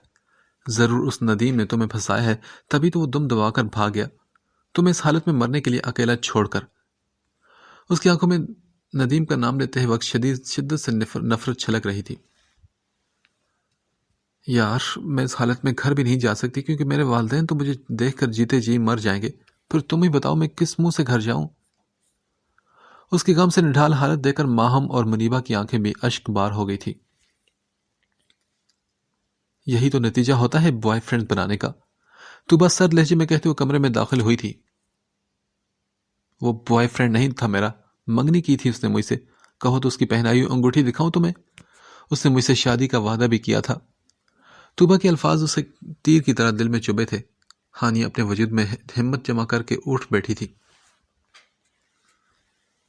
ضرور اس ندیم نے تمہیں پھنسایا ہے، تبھی تو وہ دم دبا کر بھاگ گیا، تمہیں اس حالت میں مرنے کے لیے اکیلا چھوڑ کر۔ اس کی آنکھوں میں ندیم کا نام لیتے ہوئے وقت شدت سے نفرت چھلک رہی تھی۔ یار میں اس حالت میں گھر بھی نہیں جا سکتی کیونکہ میرے والدین تو مجھے دیکھ کر جیتے جی مر جائیں گے. پھر تم ہی بتاؤ میں کس منہ سے گھر جاؤں. اس کی غم سے نڈھال حالت دیکھ کر ماہم اور منیبا کی آنکھیں بھی اشک بار ہو گئی تھی. یہی تو نتیجہ ہوتا ہے بوائے فرینڈ بنانے کا. تو بس سرد لہجے میں کہتے ہوئے کمرے میں داخل ہوئی تھی. وہ بوائے فرینڈ نہیں تھا میرا، منگنی کی تھی اس نے مجھ سے. کہو تو اس کی پہنائی ہوئی انگوٹھی دکھاؤں تمہیں. اس نے مجھ سے شادی کا وعدہ بھی کیا تھا. توبہ کے الفاظ اسے تیر کی طرح دل میں چبھے تھے. ہانیہ اپنے وجود میں ہمت جمع کر کے اٹھ بیٹھی تھی.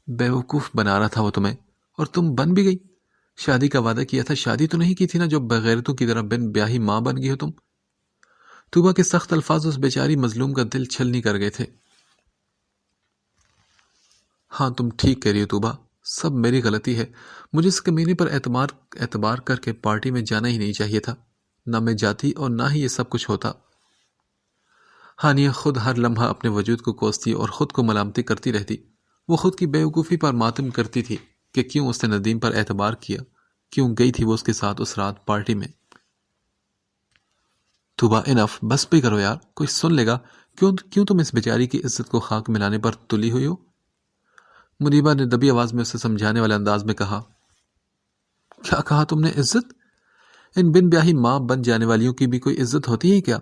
بیوقوف بنا رہا تھا وہ تمہیں، اور تم بن بھی گئی. شادی کا وعدہ کیا تھا، شادی تو نہیں کی تھی نا جو بغیرتوں کی طرح بن بیاہی ماں بن گئی ہو تم. توبہ کے سخت الفاظ اس بیچاری مظلوم کا دل چھلنی کر گئے تھے. ہاں تم ٹھیک کہہ رہی ہو توبہ، سب میری غلطی ہے. مجھے اس کمینے پر اعتبار کر کے پارٹی میں جانا ہی نہیں چاہیے تھا. نہ میں جاتی اور نہ ہی یہ سب کچھ ہوتا. ہانیہ خود ہر لمحہ اپنے وجود کو کوستی اور خود کو ملامتی کرتی رہتی. وہ خود کی بیوقوفی پر ماتم کرتی تھی کہ کیوں اس نے ندیم پر اعتبار کیا، کیوں گئی تھی وہ اس کے ساتھ اس رات پارٹی میں. توبہ انف، بس بھی کرو یار، کوئی سن لے گا. کیوں تم اس بیچاری کی عزت کو خاک ملانے پر تلی ہوئی ہو؟ منیبا نے دبی آواز میں اسے سمجھانے والے انداز میں کہا. کیا کہا تم نے؟ عزت؟ ان بن بیاہی ماں بن جانے والیوں کی بھی کوئی عزت ہوتی ہے کیا؟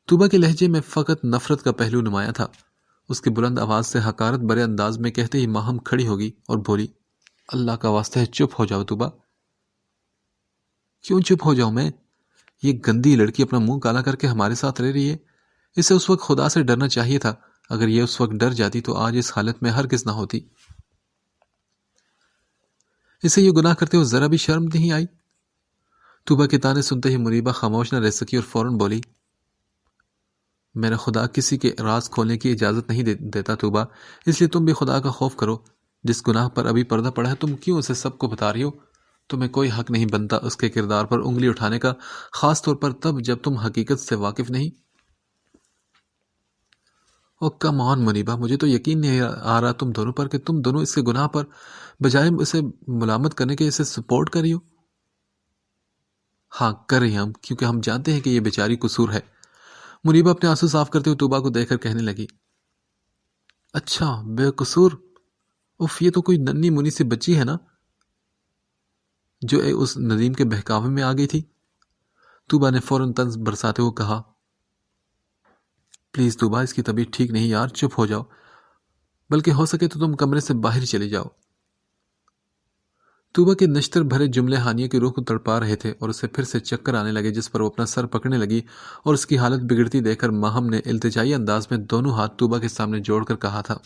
توبہ کے لہجے میں فقط نفرت کا پہلو نمایاں تھا. اس کی بلند آواز سے حقارت برے انداز میں کہتے ہی ماہم کھڑی ہوگی اور بولی. اللہ کا واسطہ ہے چپ ہو جاؤ توبہ. کیوں چپ ہو جاؤں میں؟ یہ گندی لڑکی اپنا منہ کالا کر کے ہمارے ساتھ رہ رہی ہے. اسے اس وقت خدا سے ڈرنا چاہیے تھا. اگر یہ اس وقت ڈر جاتی تو آج اس حالت میں ہرگز نہ ہوتی. اسے یہ گناہ کرتے ہوئے ذرا بھی شرم نہیں آئی. توبہ کے تانے سنتے ہی منیبا خاموش نہ رہ سکی اور فوراً بولی. میرا خدا کسی کے راز کھولنے کی اجازت نہیں دیتا توبہ، اس لیے تم بھی خدا کا خوف کرو. جس گناہ پر ابھی پردہ پڑا ہے تم کیوں اسے سب کو بتا رہی ہو؟ تمہیں کوئی حق نہیں بنتا اس کے کردار پر انگلی اٹھانے کا، خاص طور پر تب جب تم حقیقت سے واقف نہیں. او کم آن منیبا، مجھے تو یقین نہیں آ رہا تم دونوں پر کہ تم دونوں اس کے گناہ پر بجائے اسے ملامت کرنے کے اسے سپورٹ کر رہی ہو. ہاں کر رہی ہم، کیونکہ ہم جانتے ہیں کہ یہ بیچاری قصور ہے. منیبا اپنے آنسو صاف کرتے ہوئے توبہ کو دیکھ کر کہنے لگی. اچھا بے قصور؟ اف، یہ تو کوئی ننھی منی سی بچی ہے نا جو اس ندیم کے بہکاوے میں آ گئی تھی. توبہ نے فوراً طنز برساتے ہوئے کہا. پلیز توبہ، اس کی طبیعت ٹھیک نہیں یار، چپ ہو جاؤ. بلکہ ہو سکے تو تم کمرے سے باہر چلے جاؤ. توبہ کے نشتر بھرے جملے ہانیہ کی روح کو تڑپا رہے تھے اور اسے پھر سے چکر آنے لگے، جس پر وہ اپنا سر پکڑنے لگی اور اس کی حالت بگڑتی دیکھ کر ماہم نے التجائی انداز میں دونوں ہاتھ توبہ کے سامنے جوڑ کر کہا تھا.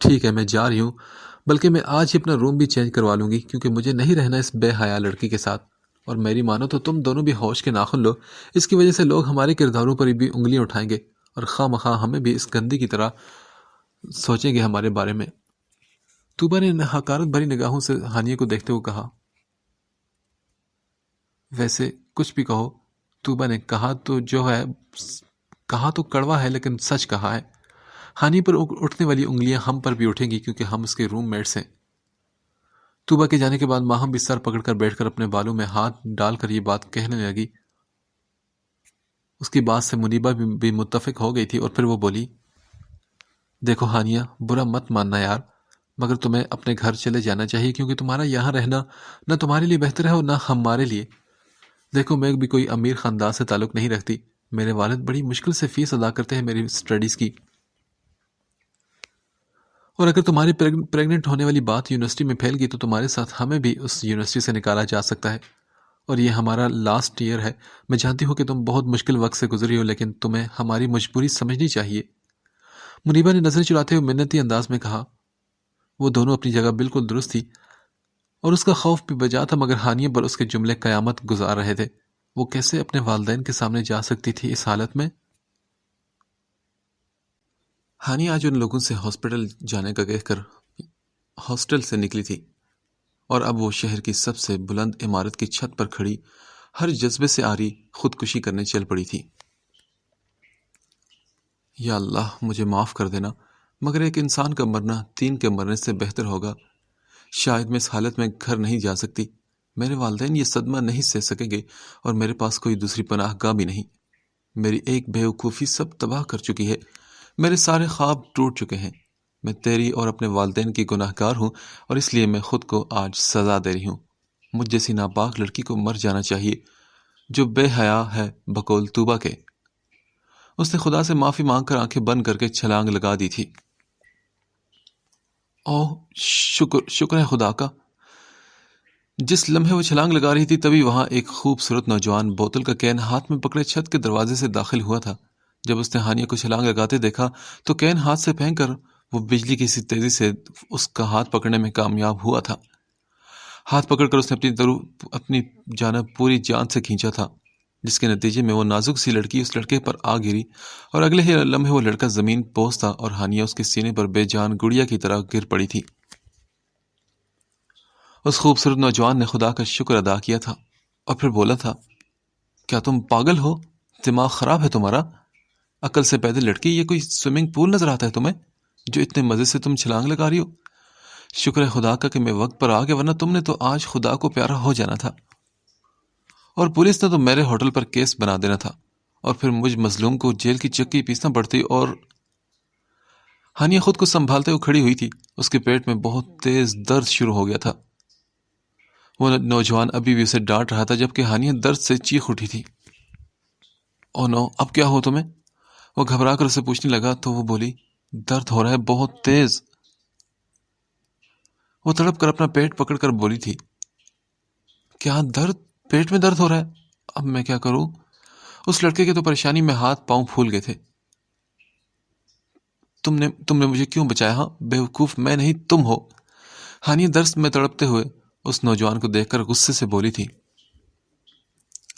ٹھیک ہے میں جا رہی ہوں، بلکہ میں آج ہی اپنا روم بھی چینج کروا لوں گی کیونکہ مجھے نہیں رہنا اس بے حیا لڑکی کے ساتھ. اور میری مانو تو تم دونوں بھی ہوش کے ناخن لو. اس کی وجہ سے لوگ ہمارے کرداروں پر بھی انگلیاں اٹھائیں گے اور خواہ مخواہ ہمیں بھی اس گندی کی طرح سوچیں گے ہمارے بارے میں. توبہ نے حقارت بھری نگاہوں سے ہانیہ کو دیکھتے ہوئے کہا. ویسے کچھ بھی کہو، توبہ نے کہا تو جو ہے کہا تو کڑوا ہے لیکن سچ کہا ہے. ہانی پر اٹھنے والی انگلیاں ہم پر بھی اٹھیں گی کیونکہ ہم اس کے روم میٹس ہیں. توبہ کے جانے کے بعد ماہم بھی سر پکڑ کر بیٹھ کر اپنے بالوں میں ہاتھ ڈال کر یہ بات کہنے لگی. اس کی بات سے منیبا بھی متفق ہو گئی تھی اور پھر وہ بولی. دیکھو ہانیہ، برا مت ماننا یار، مگر تمہیں اپنے گھر چلے جانا چاہیے کیونکہ تمہارا یہاں رہنا نہ تمہارے لیے بہتر ہے اور نہ ہمارے لیے. دیکھو میں بھی کوئی امیر خاندان سے تعلق نہیں رکھتی. میرے والد بڑی مشکل سے فیس ادا کرتے ہیں میری سٹڈیز کی. اور اگر تمہاری پریگننٹ ہونے والی بات یونیورسٹی میں پھیل گئی تو تمہارے ساتھ ہمیں بھی اس یونیورسٹی سے نکالا جا سکتا ہے. اور یہ ہمارا لاسٹ ایئر ہے. میں جانتی ہوں کہ تم بہت مشکل وقت سے گزری ہو لیکن تمہیں ہماری مجبوری سمجھنی چاہیے. منیبا نے نظر چراتے ہوئے منتی انداز میں کہا. وہ دونوں اپنی جگہ بالکل درست تھی اور اس کا خوف بھی بجا تھا، مگر ہانیہ پر اس کے جملے قیامت گزار رہے تھے. وہ کیسے اپنے والدین کے سامنے جا سکتی تھی اس حالت میں؟ ہانیہ آج ان لوگوں سے ہاسپٹل جانے کا کہہ کر ہاسٹل سے نکلی تھی اور اب وہ شہر کی سب سے بلند عمارت کی چھت پر کھڑی ہر جذبے سے آری خودکشی کرنے چل پڑی تھی. یا اللہ مجھے معاف کر دینا، مگر ایک انسان کا مرنا 3 کے مرنے سے بہتر ہوگا. شاید میں اس حالت میں گھر نہیں جا سکتی. میرے والدین یہ صدمہ نہیں سہ سکیں گے اور میرے پاس کوئی دوسری پناہ گاہ بھی نہیں۔ میری ایک بیوقوفی سب تباہ کر چکی ہے، میرے سارے خواب ٹوٹ چکے ہیں۔ میں تیری اور اپنے والدین کی گناہ گار ہوں اور اس لیے میں خود کو آج سزا دے رہی ہوں۔ مجھ جیسی ناپاک لڑکی کو مر جانا چاہیے جو بے حیا ہے بقول توبہ کے۔ اس نے خدا سے معافی مانگ کر آنکھیں بند کر کے چھلانگ لگا دی تھی۔ اوہ شکر ہے خدا کا۔ جس لمحے وہ چھلانگ لگا رہی تھی تبھی وہاں ایک خوبصورت نوجوان بوتل کا کین ہاتھ میں پکڑے چھت کے دروازے سے داخل ہوا تھا۔ جب اس نے ہانیہ کو چھلانگ لگاتے دیکھا تو کین ہاتھ سے پھینک کر وہ بجلی کی سی تیزی سے اس کا ہاتھ پکڑنے میں کامیاب ہوا تھا۔ ہاتھ پکڑ کر اس نے اپنی جانب پوری جان سے کھینچا تھا، جس کے نتیجے میں وہ نازک سی لڑکی اس لڑکے پر آ گری اور اگلے ہی لمحے وہ لڑکا زمین پوس تھا اور ہانیہ اس کے سینے پر بے جان گڑیا کی طرح گر پڑی تھی۔ اس خوبصورت نوجوان نے خدا کا شکر ادا کیا تھا اور پھر بولا تھا، کیا تم پاگل ہو؟ دماغ خراب ہے تمہارا؟ عقل سے پیدل لڑکی، یہ کوئی سوئمنگ پول نظر آتا ہے تمہیں جو اتنے مزے سے تم چھلانگ لگا رہی ہو؟ شکر ہے خدا کا کہ میں وقت پر آ گیا، ورنہ تم نے تو آج خدا کو پیارا ہو جانا تھا اور پولیس نے تو میرے ہوٹل پر کیس بنا دینا تھا اور پھر مجھ مظلوم کو جیل کی چکی پیسنا پڑتی۔ اور ہانیہ خود کو سنبھالتے ہوئے کھڑی ہوئی تھی۔ اس کے پیٹ میں بہت تیز درد شروع ہو گیا تھا۔ وہ نوجوان ابھی بھی اسے ڈانٹ رہا تھا جبکہ ہانیہ درد سے چیخ اٹھی تھی۔ او نو، اب کیا ہو تمہیں؟ وہ گھبرا کر اسے پوچھنے لگا تو وہ بولی، درد ہو رہا ہے بہت تیز۔ وہ تڑپ کر اپنا پیٹ پکڑ کر بولی تھی، کیا درد؟ پیٹ میں درد ہو رہا ہے؟ اب میں کیا کروں؟ اس لڑکے کے تو پریشانی میں ہاتھ پاؤں پھول گئے تھے۔ تم نے مجھے کیوں بچایا؟ ہاں بیوقوف، میں نہیں تم ہو۔ ہانیہ درد میں تڑپتے ہوئے اس نوجوان کو دیکھ کر غصے سے بولی تھی،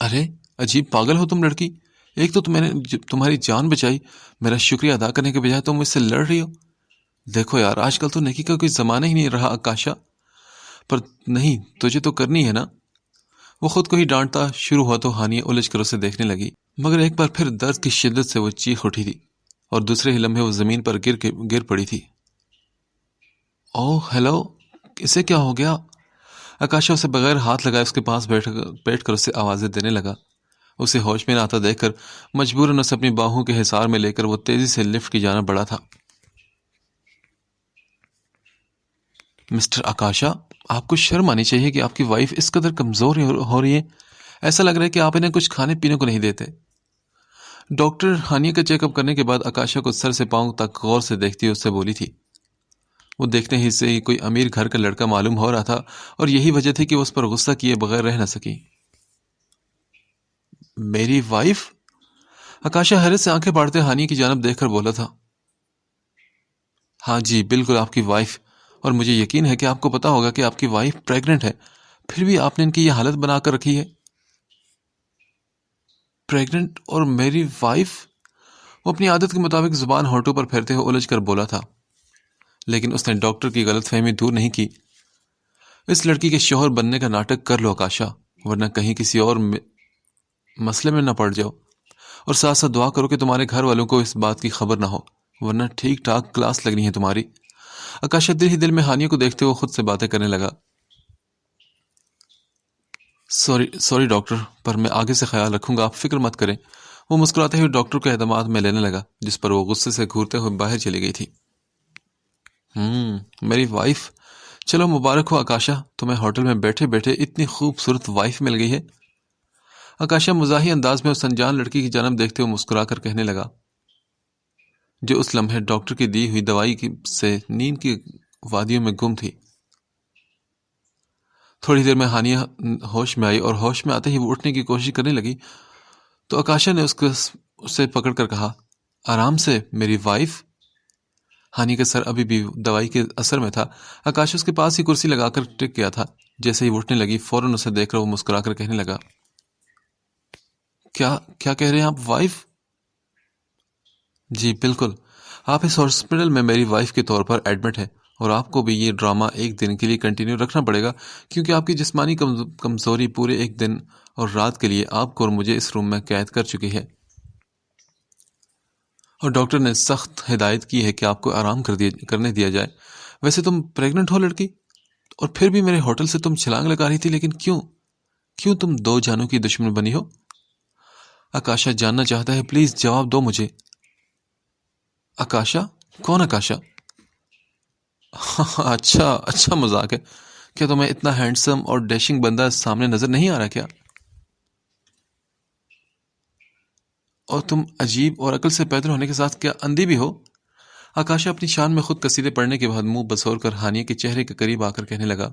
ارے عجیب پاگل ہو تم لڑکی، ایک تو میں نے تمہاری جان بچائی، میرا شکریہ ادا کرنے کے بجائے تم مجھ سے لڑ رہی ہو۔ دیکھو یار، آج کل تو نیکی کا کوئی زمانہ ہی نہیں رہا آکاشا، پر نہیں تجھے تو کرنی ہے نا۔ وہ خود کو ہی ڈانٹتا شروع ہوا تو ہانیہ الجھ کر اسے دیکھنے لگی، مگر ایک بار پھر درد کی شدت سے وہ چیخ اٹھی تھی اور دوسرے ہی لمحے وہ زمین پر گر پڑی تھی۔ اوہ ہیلو، اسے کیا ہو گیا؟ آکاشا اسے بغیر ہاتھ لگائے اس کے پاس بیٹھ کر اسے آوازیں دینے لگا۔ اسے ہوش میں نہ آتا دیکھ کر مجبوراً اسے اپنی باہوں کے حصار میں لے کر وہ تیزی سے لفٹ کی جانب بڑھا تھا۔ مسٹر آکاشا، آپ کو شرم آنی چاہیے کہ آپ کی وائف اس قدر کمزور ہو رہی ہے۔ ایسا لگ رہا ہے کہ آپ انہیں کچھ کھانے پینے کو نہیں دیتے۔ ڈاکٹر ہانیہ کا چیک اپ کرنے کے بعد آکاشا کو سر سے پاؤں تک غور سے دیکھتی اس سے بولی تھی۔ وہ دیکھنے ہی سے ہی کوئی امیر گھر کا لڑکا معلوم ہو رہا تھا اور یہی وجہ تھی کہ وہ اس پر غصہ کیے بغیر رہ نہ سکی۔ میری وائف؟ آکاشا حیرت سے آنکھیں پاڑتے ہانیہ کی جانب دیکھ کر بولا تھا، ہاں جی بالکل آپ کی وائف، اور مجھے یقین ہے کہ آپ کو پتا ہوگا کہ آپ کی وائف پریگننٹ ہے، پھر بھی آپ نے ان کی یہ حالت بنا کر رکھی ہے۔ پریگننٹ اور میری وائف؟ وہ اپنی عادت کے مطابق زبان ہونٹوں پر پھیرتے ہوئے الجھ کر بولا تھا، لیکن اس نے ڈاکٹر کی غلط فہمی دور نہیں کی۔ اس لڑکی کے شوہر بننے کا ناٹک کر لو آکاشا، ورنہ کہیں کسی اور مسئلے میں نہ پڑ جاؤ، اور ساتھ ساتھ دعا کرو کہ تمہارے گھر والوں کو اس بات کی خبر نہ ہو، ورنہ ٹھیک ٹھاک کلاس لگنی ہے تمہاری۔ آکاشا دل ہی دل میں ہانیہ کو دیکھتے ہوئے خود سے باتیں کرنے لگا، سوری ڈاکٹر، پر میں آگے سے خیال رکھوں گا، آپ فکر مت کریں۔ وہ مسکراتے ہوئے ڈاکٹر کے اعتماد میں لینے لگا، جس پر وہ غصے سے گھورتے ہوئے باہر چلی گئی تھی۔ میری وائف؟ چلو مبارک ہو آکاشا، تمہیں ہوٹل میں بیٹھے بیٹھے اتنی خوبصورت وائف مل گئی ہے۔ آکاشا مزاحی انداز میں اس انجان لڑکی کی جانب دیکھتے ہوئے مسکرا کر کہنے لگا، جو اس لمحے ڈاکٹر کی دی ہوئی دوائی سے نیند کی وادیوں میں گم تھی۔ تھوڑی دیر میں ہانیہ ہوش میں آئی اور ہوش میں آتے ہی وہ اٹھنے کی کوشش کرنے لگی تو آکاشا نے اسے پکڑ کر کہا، آرام سے میری وائف۔ ہانیہ کا سر ابھی بھی دوائی کے اثر میں تھا۔ آکاشا اس کے پاس ہی کرسی لگا کر ٹک گیا تھا۔ جیسے ہی وہ اٹھنے لگی فوراً اسے دیکھ کر وہ مسکرا کر کہنے لگا، کیا کہہ رہے ہیں آپ؟ وائف؟ جی بالکل، آپ اس ہاسپٹل میں میری وائف کے طور پر ایڈمٹ ہیں، اور آپ کو بھی یہ ڈرامہ ایک دن کے لیے کنٹینیو رکھنا پڑے گا، کیونکہ آپ کی جسمانی کمزوری پورے ایک دن اور رات کے لیے آپ کو اور مجھے اس روم میں قید کر چکی ہے، اور ڈاکٹر نے سخت ہدایت کی ہے کہ آپ کو آرام کرنے دیا جائے۔ ویسے تم پریگننٹ ہو لڑکی؟ اور پھر بھی میرے ہوٹل سے تم چھلانگ لگا رہی تھی، لیکن کیوں تم دو جانوں کی دشمن بنی ہو؟ آکاشا جاننا چاہتا ہے، پلیز جواب دو مجھے۔ آکاشا؟ کون آکاشا؟ اچھا مذاق ہے۔ کیا تمہیں اتنا ہینڈسم اور ڈیشنگ بندہ سامنے نظر نہیں آ رہا کیا؟ اور تم عجیب اور عقل سے پیدا ہونے کے ساتھ کیا اندھی بھی ہو؟ آکاشا اپنی شان میں خود قصیدے پڑھنے کے بعد منہ بسور کر ہانیہ کے چہرے کے قریب آ کر کہنے لگا،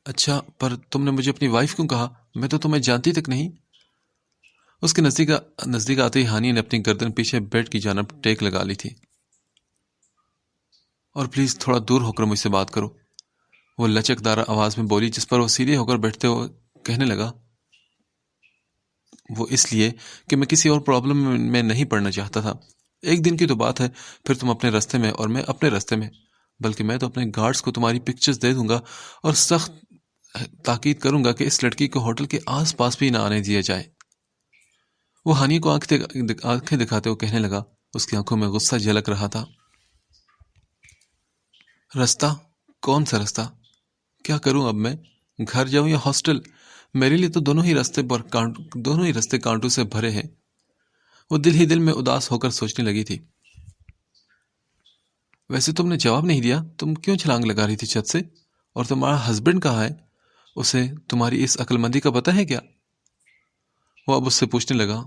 اچھا، پر تم نے مجھے اپنی وائف کیوں کہا؟ میں تو تمہیں جانتی تک نہیں۔ اس کے نزدیک آتے ہی ہانیہ نے اپنی گردن پیچھے بیڈ کی جانب ٹیک لگا لی تھی۔ اور پلیز تھوڑا دور ہو کر مجھ سے بات کرو، وہ لچکدار آواز میں بولی، جس پر وہ سیدھے ہو کر بیٹھتے ہوئے کہنے لگا، وہ اس لیے کہ میں کسی اور پرابلم میں نہیں پڑنا چاہتا تھا۔ ایک دن کی تو بات ہے، پھر تم اپنے راستے میں اور میں اپنے راستے میں، بلکہ میں تو اپنے گارڈز کو تمہاری پکچرز دے دوں گا اور سخت تاکید کروں گا کہ اس لڑکی کو ہوٹل کے آس پاس بھی نہ آنے دیا جائے۔ وہ ہانیہ کو آنکھیں دکھاتے ہوئے کہنے لگا، اس کی آنکھوں میں غصہ جھلک رہا تھا، رستہ؟ کون سا رستہ؟ کیا کروں اب میں؟ گھر جاؤں یا ہاسٹل؟ میرے لیے تو دونوں ہی راستے کانٹوں سے بھرے ہیں۔ وہ دل ہی دل میں اداس ہو کر سوچنے لگی تھی، ویسے تم نے جواب نہیں دیا، تم کیوں چھلانگ لگا رہی تھی چھت سے؟ اور تمہارا ہسبینڈ کہاں ہے؟ اسے تمہاری اس عقل مندی کا پتہ ہے کیا؟ وہ اب اس سے پوچھنے لگا،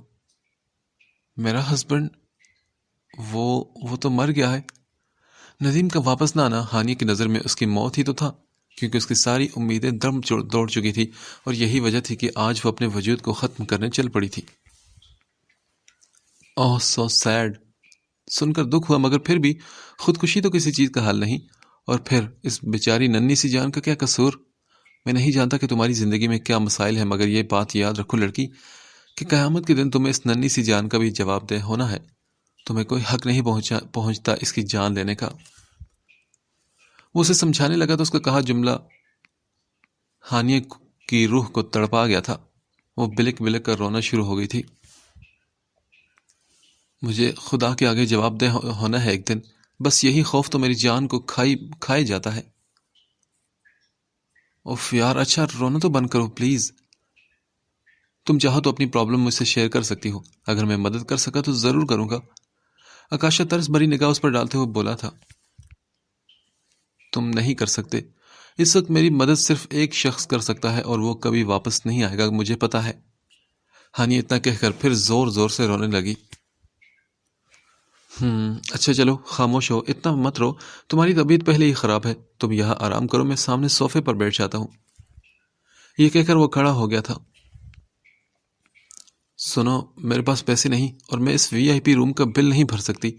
میرا ہسبینڈ؟ وہ تو مر گیا ہے۔ ندیم کا واپس نہ آنا ہانیہ کی نظر میں اس کی موت ہی تو تھا، کیونکہ اس کی ساری امیدیں دم دوڑ چکی تھی، اور یہی وجہ تھی کہ آج وہ اپنے وجود کو ختم کرنے چل پڑی تھی۔ اوہ سو سیڈ، سن کر دکھ ہوا، مگر پھر بھی خودکشی تو کسی چیز کا حل نہیں، اور پھر اس بیچاری ننھی سی جان کا کیا قصور؟ میں نہیں جانتا کہ تمہاری زندگی میں کیا مسائل ہیں، مگر یہ بات یاد رکھو لڑکی، کہ قیامت کے دن تمہیں اس ننھی سی جان کا بھی جواب دہ ہونا ہے۔ تمہیں کوئی حق نہیں پہنچتا اس کی جان لینے کا۔ وہ اسے سمجھانے لگا تو اس کا کہا جملہ ہانیہ کی روح کو تڑپا گیا تھا۔ وہ بلک بلک کر رونا شروع ہو گئی تھی۔ مجھے خدا کے آگے جواب دہ ہونا ہے ایک دن، بس یہی خوف تو میری جان کو کھائے جاتا ہے۔ اوف یار، اچھا رونا تو بند کرو پلیز۔ تم چاہو تو اپنی پرابلم مجھ سے شیئر کر سکتی ہو، اگر میں مدد کر سکا تو ضرور کروں گا۔ آکاشا طرز بھری نگاہ اس پر ڈالتے ہوئے بولا تھا، تم نہیں کر سکتے۔ اس وقت میری مدد صرف ایک شخص کر سکتا ہے، اور وہ کبھی واپس نہیں آئے گا، مجھے پتا ہے۔ ہانیہ اتنا کہہ کر پھر زور زور سے رونے لگی۔ اچھا چلو خاموش ہو، اتنا مت رو، تمہاری طبیعت پہلے ہی خراب ہے، تم یہاں آرام کرو، میں سامنے صوفے پر بیٹھ جاتا ہوں۔ یہ کہہ کر وہ کھڑا ہو گیا تھا۔ سنو، میرے پاس پیسے نہیں، اور میں اس وی آئی پی روم کا بل نہیں بھر سکتی۔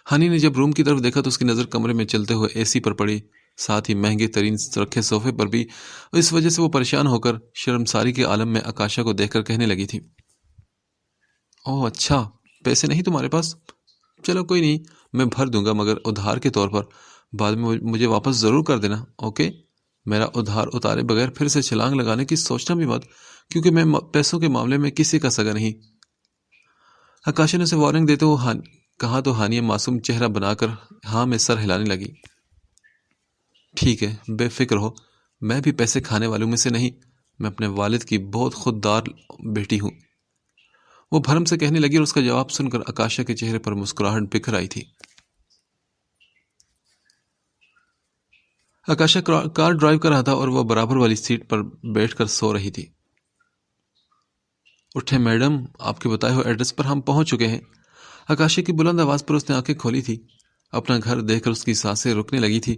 ہانی نے جب روم کی طرف دیکھا تو اس کی نظر کمرے میں چلتے ہوئے اے سی پر پڑی، ساتھ ہی مہنگے ترین رکھے صوفے پر بھی، اور اس وجہ سے وہ پریشان ہو کر شرمساری کے عالم میں آکاشا کو دیکھ کر کہنے لگی تھی، اوہ اچھا، پیسے نہیں تمہارے پاس؟ چلو کوئی نہیں، میں بھر دوں گا، مگر ادھار کے طور پر، بعد میں مجھے واپس ضرور کر دینا، اوکے؟ میرا ادھار اتارے بغیر پھر سے چھلانگ لگانے کی سوچنا بھی مت، کیونکہ میں پیسوں کے معاملے میں کسی کا سگا نہیں۔ آکاشا نے اسے وارننگ دیتے ہوئے کہا تو ہانیہ معصوم چہرہ بنا کر ہاں میں سر ہلانے لگی۔ ٹھیک ہے، بے فکر ہو، میں بھی پیسے کھانے والوں میں سے نہیں، میں اپنے والد کی بہت خوددار بیٹی ہوں، وہ بھرم سے کہنے لگی، اور اس کا جواب سن کر آکاشا کے چہرے پر مسکراہٹ بکھر آئی تھی۔ آکاشا کار ڈرائیو کر رہا تھا اور وہ برابر والی سیٹ پر بیٹھ کر سو رہی تھی۔ اٹھے میڈم، آپ کے بتائے ہوئے ایڈریس پر ہم پہنچ چکے ہیں۔ آکاشا کی بلند آواز پر اس نے آنکھیں کھولی تھی۔ اپنا گھر دیکھ کر اس کی سانسیں رکنے لگی تھی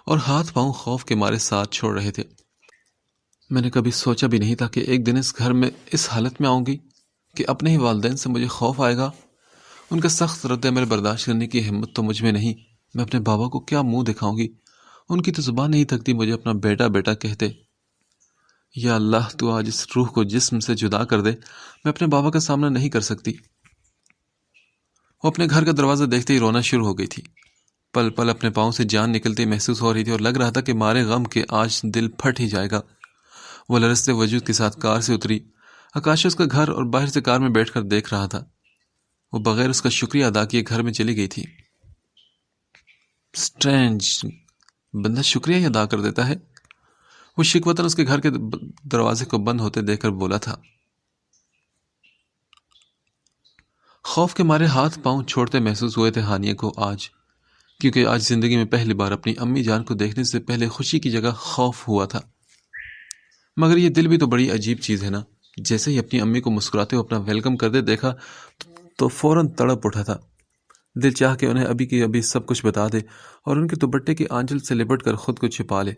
اور ہاتھ پاؤں خوف کے مارے ساتھ چھوڑ رہے تھے۔ میں نے کبھی سوچا بھی نہیں تھا کہ ایک دن اس گھر میں اس حالت میں آؤں گی کہ اپنے ہی والدین سے مجھے خوف آئے گا۔ ان کا سخت رد عمل برداشت کرنے کی ہمت تو مجھ میں نہیں۔ میں اپنے بابا کو کیا منہ دکھاؤں گی؟ ان کی تو زبان نہیں تھکتی مجھے اپنا بیٹا بیٹا کہتے۔ یا اللہ، تو آج اس روح کو جسم سے جدا کر دے، میں اپنے بابا کا سامنا نہیں کر سکتی۔ وہ اپنے گھر کا دروازہ دیکھتے ہی رونا شروع ہو گئی تھی۔ پل پل اپنے پاؤں سے جان نکلتی محسوس ہو رہی تھی اور لگ رہا تھا کہ مارے غم کے آج دل پھٹ ہی جائے گا۔ وہ لرزتے وجود کے ساتھ کار سے اتری۔ آکاشا اس کا گھر اور باہر سے کار میں بیٹھ کر دیکھ رہا تھا۔ وہ بغیر اس کا شکریہ ادا کیے گھر میں چلی گئی تھی۔ اسٹرینج، بندہ شکریہ ہی ادا کر دیتا ہے۔ وہ شکوتاً اس کے گھر کے دروازے کو بند ہوتے دیکھ کر بولا تھا۔ خوف کے مارے ہاتھ پاؤں چھوڑتے محسوس ہوئے تھے ہانیہ کو آج، کیونکہ آج زندگی میں پہلی بار اپنی امی جان کو دیکھنے سے پہلے خوشی کی جگہ خوف ہوا تھا۔ مگر یہ دل بھی تو بڑی عجیب چیز ہے نا، جیسے ہی اپنی امی کو مسکراتے ہوئے اپنا ویلکم کرتے دیکھا تو فوراً تڑپ اٹھا تھا۔ دل چاہ کے انہیں ابھی کی ابھی سب کچھ بتا دے اور ان کے دوپٹے کی آنچل سے لپٹ کر خود کو چھپا لے۔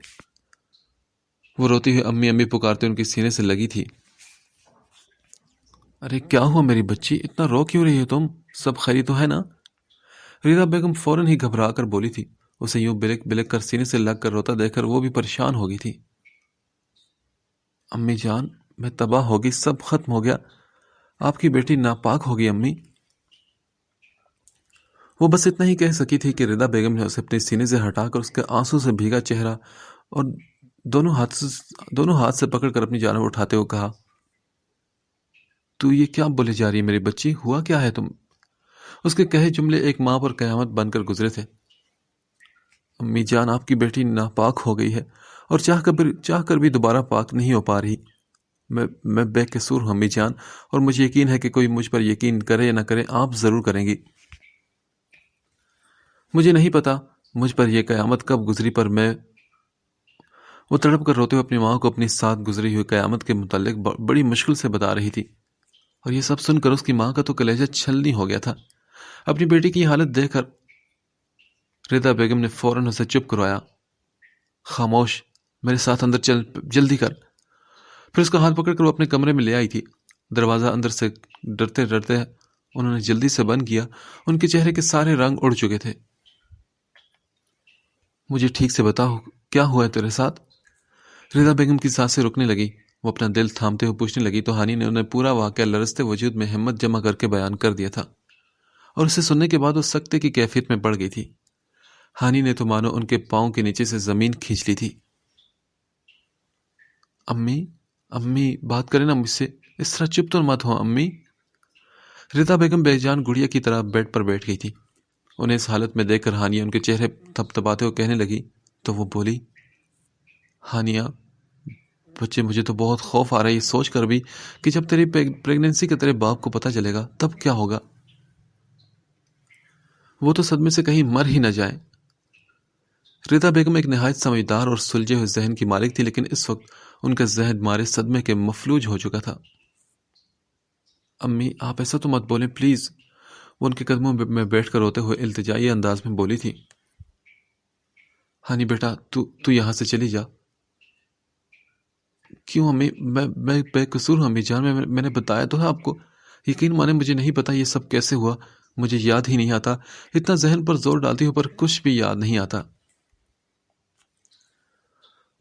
وہ روتی ہوئی امی امی پکارتے ان کے سینے سے لگی تھی۔ ارے کیا ہوا میری بچی، اتنا رو کیوں رہی ہے تم؟ سب خیریت تو ہے نا؟ ریتا بیگم فوراً ہی گھبرا کر بولی تھی۔ اسے یوں بلک بلک کر سینے سے لگ کر روتا دیکھ کر وہ بھی پریشان ہو گئی تھی۔ امی جان، میں تباہ ہو گئی، سب ختم ہو گیا، آپ کی بیٹی ناپاک ہو گئی امی۔ وہ بس اتنا ہی کہہ سکی تھی کہ ردا بیگم نے اسے اپنے سینے سے ہٹا کر اس کے آنسو سے بھیگا چہرہ اور دونوں ہاتھ سے پکڑ کر اپنی جانب اٹھاتے ہوئے کہا، تو یہ کیا بولے جا رہی ہے میری بچی، ہوا کیا ہے تم؟ اس کے کہے جملے ایک ماں پر قیامت بن کر گزرے تھے۔ امی جان، آپ کی بیٹی ناپاک ہو گئی ہے اور چاہ کر بھی دوبارہ پاک نہیں ہو پا رہی۔ میں بے قصور ہوں امی جان، اور مجھے یقین ہے کہ کوئی مجھ پر یقین کرے یا نہ کرے، آپ ضرور کریں گی۔ مجھے نہیں پتا مجھ پر یہ قیامت کب گزری، پر میں وہ تڑپ کر روتے ہوئے اپنی ماں کو اپنی ساتھ گزری ہوئی قیامت کے متعلق بڑی مشکل سے بتا رہی تھی، اور یہ سب سن کر اس کی ماں کا تو کلیجہ چھلنی ہو گیا تھا۔ اپنی بیٹی کی حالت دیکھ کر ردا بیگم نے فوراً اسے چپ کروایا۔ خاموش، میرے ساتھ اندر چل، جلدی کر۔ پھر اس کا ہاتھ پکڑ کر وہ اپنے کمرے میں لے آئی تھی۔ دروازہ اندر سے ڈرتے ڈرتے انہوں نے جلدی سے بند کیا۔ ان کے چہرے کے سارے رنگ اڑ چکے تھے۔ مجھے ٹھیک سے بتاؤ، کیا ہوا ہے تیرے ساتھ؟ ردا بیگم کی سانسیں رکنے لگی۔ وہ اپنا دل تھامتے ہوئے پوچھنے لگی تو ہانی نے انہیں پورا واقعہ لرزتے وجود میں ہمت جمع کر کے بیان کر دیا تھا، اور اسے سننے کے بعد وہ سکتے کی کیفیت میں پڑ گئی تھی۔ ہانی نے تو مانو ان کے پاؤں کے نیچے سے زمین کھینچ لی تھی۔ امی بات کریں نا مجھ سے، اس طرح چپ تو مت ہو امی۔ ردا بیگم بے جان گڑیا کی طرح بیڈ پر بیٹھ گئی تھی۔ انہیں اس حالت میں دیکھ کر ہانیہ ان کے چہرے تھپتھپاتے ہوئے کہنے لگی تو وہ بولی، ہانیہ بچے، مجھے تو بہت خوف آ رہا ہے یہ سوچ کر بھی کہ جب تیری پریگننسی کا تیرے باپ کو پتہ چلے گا تب کیا ہوگا۔ وہ تو صدمے سے کہیں مر ہی نہ جائے۔ ردا بیگم ایک نہایت سمجھدار اور سلجھے ہوئے ذہن کی مالک تھی، لیکن اس وقت ان کا ذہن مارے صدمے کے مفلوج ہو چکا تھا۔ امی آپ ایسا تو مت بولیں پلیز، وہ ان کے قدموں میں بیٹھ کر روتے ہوئے التجائی انداز میں بولی تھی۔ ہانی بیٹا، تو یہاں سے چلی جا۔ کیوں امی؟ میں بے قصور ہوں امی جان، میں نے بتایا تو ہے آپ کو۔ یقین مانے مجھے نہیں پتا یہ سب کیسے ہوا، مجھے یاد ہی نہیں آتا، اتنا ذہن پر زور ڈالتی ہوں پر کچھ بھی یاد نہیں آتا۔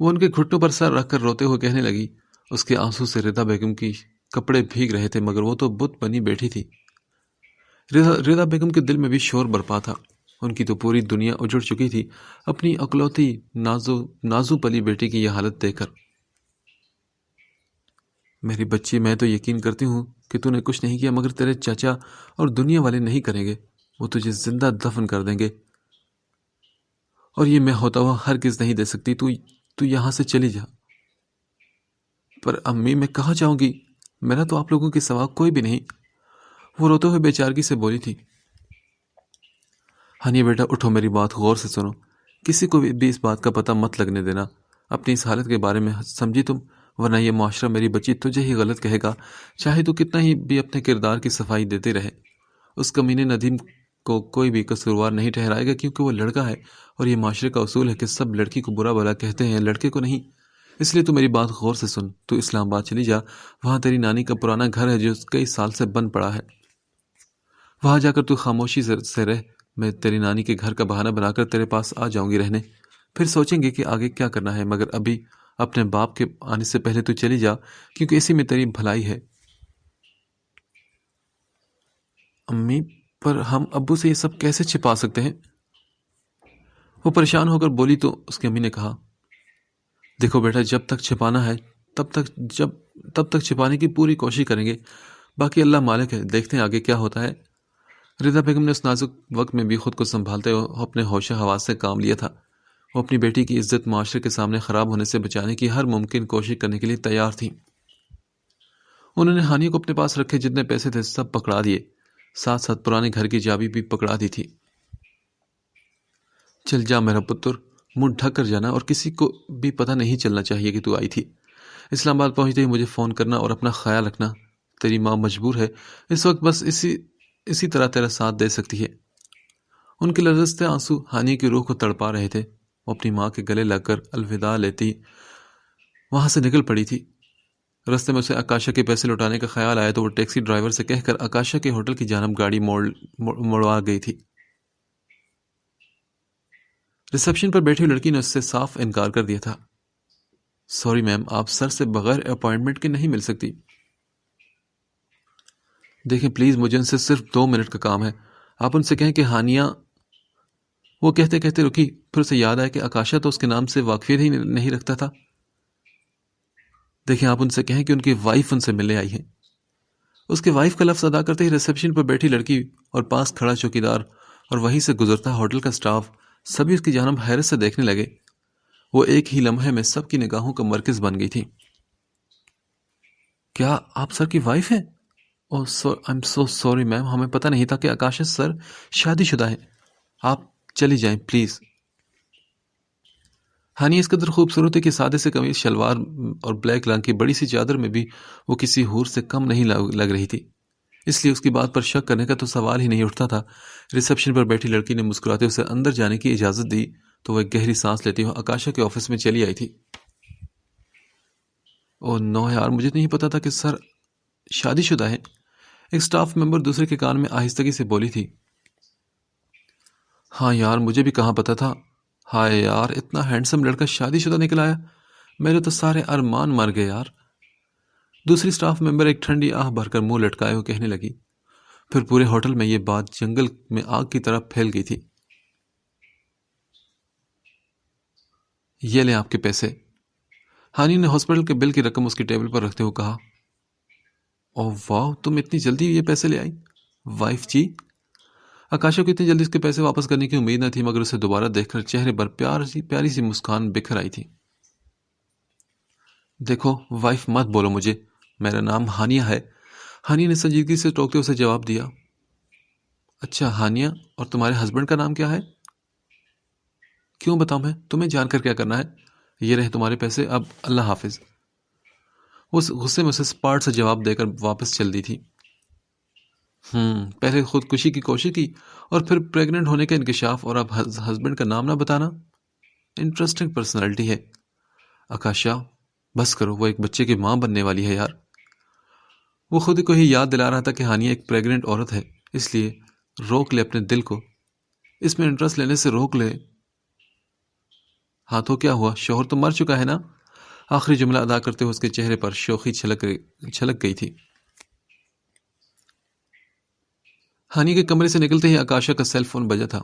وہ ان کے گھٹنوں پر سر رکھ کر روتے ہوئے کہنے لگی۔ اس کے آنسو سے ردا بیگم کی کپڑے بھیگ رہے تھے، مگر وہ تو بت بنی بیٹھی تھی۔ ردا بیگم کے دل میں بھی شور برپا تھا۔ ان کی تو پوری دنیا اجڑ چکی تھی اپنی اکلوتی نازو پلی بیٹی کی یہ حالت دیکھ کر۔ میری بچی، میں تو یقین کرتی ہوں کہ تو نے کچھ نہیں کیا، مگر تیرے چاچا اور دنیا والے نہیں کریں گے، وہ تجھے زندہ دفن کر دیں گے، اور یہ میں ہوتا ہوا ہرگز نہیں دے سکتی۔ تو یہاں سے چلی جا۔ پر امی میں کہاں جاؤں گی؟ میرا تو آپ لوگوں کے سوا کوئی بھی نہیں، وہ روتے ہوئے بیچارگی سے بولی تھی۔ ہنی بیٹا اٹھو، میری بات غور سے سنو، کسی کو بھی اس بات کا پتہ مت لگنے دینا اپنی اس حالت کے بارے میں، سمجھی تم؟ ورنہ یہ معاشرہ میری بچی تجھے ہی غلط کہے گا، چاہے تو کتنا ہی بھی اپنے کردار کی صفائی دیتے رہے۔ اس کمینے ندیم کو کوئی بھی قصوروار نہیں ٹھہرائے گا، کیونکہ وہ لڑکا ہے، اور یہ معاشرے کا اصول ہے کہ سب لڑکی کو برا بھلا کہتے ہیں، لڑکے کو نہیں۔ اس لیے تو میری بات غور سے سن، تو اسلام آباد چلی جا، وہاں تیری نانی کا پرانا گھر ہے جو کئی سال سے بند پڑا ہے، وہاں جا کر تو خاموشی سے رہ۔ میں تیری نانی کے گھر کا بہانہ بنا کر تیرے پاس آ جاؤں گی رہنے، پھر سوچیں گے کہ آگے کیا کرنا ہے، مگر ابھی اپنے باپ کے آنے سے پہلے تو چلی جا، کیونکہ اسی میں تیری بھلائی ہے۔ امی پر ہم ابو سے یہ سب کیسے چھپا سکتے ہیں؟ وہ پریشان ہو کر بولی تو اس کی امی نے کہا، دیکھو بیٹا، جب تک چھپانا ہے تب تک چھپانے کی پوری کوشش کریں گے، باقی اللہ مالک ہے، دیکھتے ہیں آگے کیا ہوتا ہے۔ ردا بیگم نے اس نازک وقت میں بھی خود کو سنبھالتے ہوئے اپنے ہوش و حواس سے کام لیا تھا۔ وہ اپنی بیٹی کی عزت معاشرے کے سامنے خراب ہونے سے بچانے کی ہر ممکن کوشش کرنے کے لیے تیار تھیں۔ انہوں نے ہانیہ کو اپنے پاس رکھے جتنے پیسے تھے سب پکڑا دیے، ساتھ ساتھ پرانے گھر کی چابی بھی پکڑا دی تھی۔ چل جا میرا پتر، منہ ڈھک کر جانا اور کسی کو بھی پتہ نہیں چلنا چاہیے کہ تو آئی تھی۔ اسلام آباد پہنچتے ہی مجھے فون کرنا اور اپنا خیال رکھنا۔ تیری ماں مجبور ہے اس وقت، بس اسی طرح تیرا ساتھ دے سکتی ہے۔ ان کے لرزتے آنسو ہانیہ کی روح کو تڑپا رہے تھے۔ وہ اپنی ماں کے گلے لگ کر الوداع لیتی وہاں سے نکل پڑی تھی۔ رستے میں اسے آکاشا کے پیسے لوٹانے کا خیال آیا تو وہ ٹیکسی ڈرائیور سے کہہ کر آکاشا کے ہوٹل کی جانب گاڑی موڑوا گئی تھی۔ ریسپشن پر بیٹھی لڑکی نے اس سے صاف انکار کر دیا تھا۔ سوری میم، آپ سر سے بغیر اپائنٹمنٹ کے نہیں مل سکتی۔ دیکھیں پلیز، مجھے ان سے صرف 2 منٹ کا کام ہے، آپ ان سے کہیں کہ ہانیہ۔ وہ کہتے کہتے رکی، پھر اسے یاد آیا کہ آکاشا تو اس کے نام سے واقفیت ہی نہیں رکھتا تھا۔ دیکھیں، آپ ان سے کہیں کہ ان کی وائف ان سے ملنے آئی ہے۔ اس کے وائف کا لفظ ادا کرتے ہی ریسپشن پر بیٹھی لڑکی اور پاس کھڑا چوکیدار اور وہیں سے گزرتا ہوٹل کا سٹاف سبھی اس کی جانب حیرت سے دیکھنے لگے۔ وہ ایک ہی لمحے میں سب کی نگاہوں کا مرکز بن گئی تھی۔ کیا آپ سر کی وائف ہیں؟ اوہ I am so sorry ma'am, ہمیں پتہ نہیں تھا کہ آکاشا سر شادی شدہ ہے۔ آپ چلی جائیں پلیز۔ ہانی اس قدر خوبصورت ہے کہ سادے سے قمیض شلوار اور بلیک رنگ کی بڑی سی چادر میں بھی وہ کسی حور سے کم نہیں لگ رہی تھی، اس لیے اس کی بات پر شک کرنے کا تو سوال ہی نہیں اٹھتا تھا۔ ریسپشن پر بیٹھی لڑکی نے مسکراتے اسے اندر جانے کی اجازت دی تو وہ ایک گہری سانس لیتی ہوئے آکاشا کے آفس میں چلی آئی تھی۔ اوہ نو یار، مجھے نہیں پتا تھا کہ سر شادی شدہ ہے، ایک سٹاف ممبر دوسرے کے کان میں آہستگی سے بولی تھی۔ ہاں یار، مجھے بھی کہاں پتا تھا۔ ہائے یار، اتنا ہینڈسم لڑکا شادی شدہ نکل آیا، میرے تو سارے ارمان مر گئے یار۔ دوسری سٹاف ممبر ایک ٹھنڈی آہ بھر کر منہ لٹکائے ہوئے کہنے لگی۔ پھر پورے ہوٹل میں یہ بات جنگل میں آگ کی طرح پھیل گئی تھی۔ یہ لیں آپ کے پیسے، ہانی نے ہاسپٹل کے بل کی رقم اس کی ٹیبل پر رکھتے ہوئے کہا۔ اوہ واو، تم اتنی جلدی یہ پیسے لے آئی وائف جی۔ آکاشا کو اتنی جلدی اس کے پیسے واپس کرنے کی امید نہ تھی، مگر اسے دوبارہ دیکھ کر چہرے پر پیاری سی مسکان بکھر آئی تھی۔ دیکھو وائف مت بولو مجھے، میرا نام ہانیہ ہے، ہانی نے سنجیدگی سے ٹوکتے اسے جواب دیا۔ اچھا ہانیہ، اور تمہارے ہسبینڈ کا نام کیا ہے؟ کیوں بتاؤں میں، تمہیں جان کر کیا کرنا ہے؟ یہ رہے تمہارے پیسے، اب اللہ حافظ۔ وہ غصے میں اسے سپاٹ سے جواب دے کر واپس چل دی تھی۔ پہلے خودکشی کی کوشش کی اور پھر پریگننٹ ہونے کا انکشاف، اور اب ہسبینڈ کا نام نہ بتانا۔ انٹرسٹنگ پرسنالٹی ہے آکاشا، بس کرو، وہ ایک بچے کی ماں بننے والی ہے یار۔ وہ خود کو ہی یاد دلا رہا تھا کہ ہانیہ ایک پریگننٹ عورت ہے، اس لیے روک لے اپنے دل کو، اس میں انٹرسٹ لینے سے روک لے۔ ہاں تو کیا ہوا، شوہر تو مر چکا ہے نا؟ آخری جملہ ادا کرتے ہوئے اس کے چہرے پر شوخی چھلک گئی تھی۔ ہانی کے کمرے سے نکلتے ہی آکاشا کا سیل فون بجا تھا۔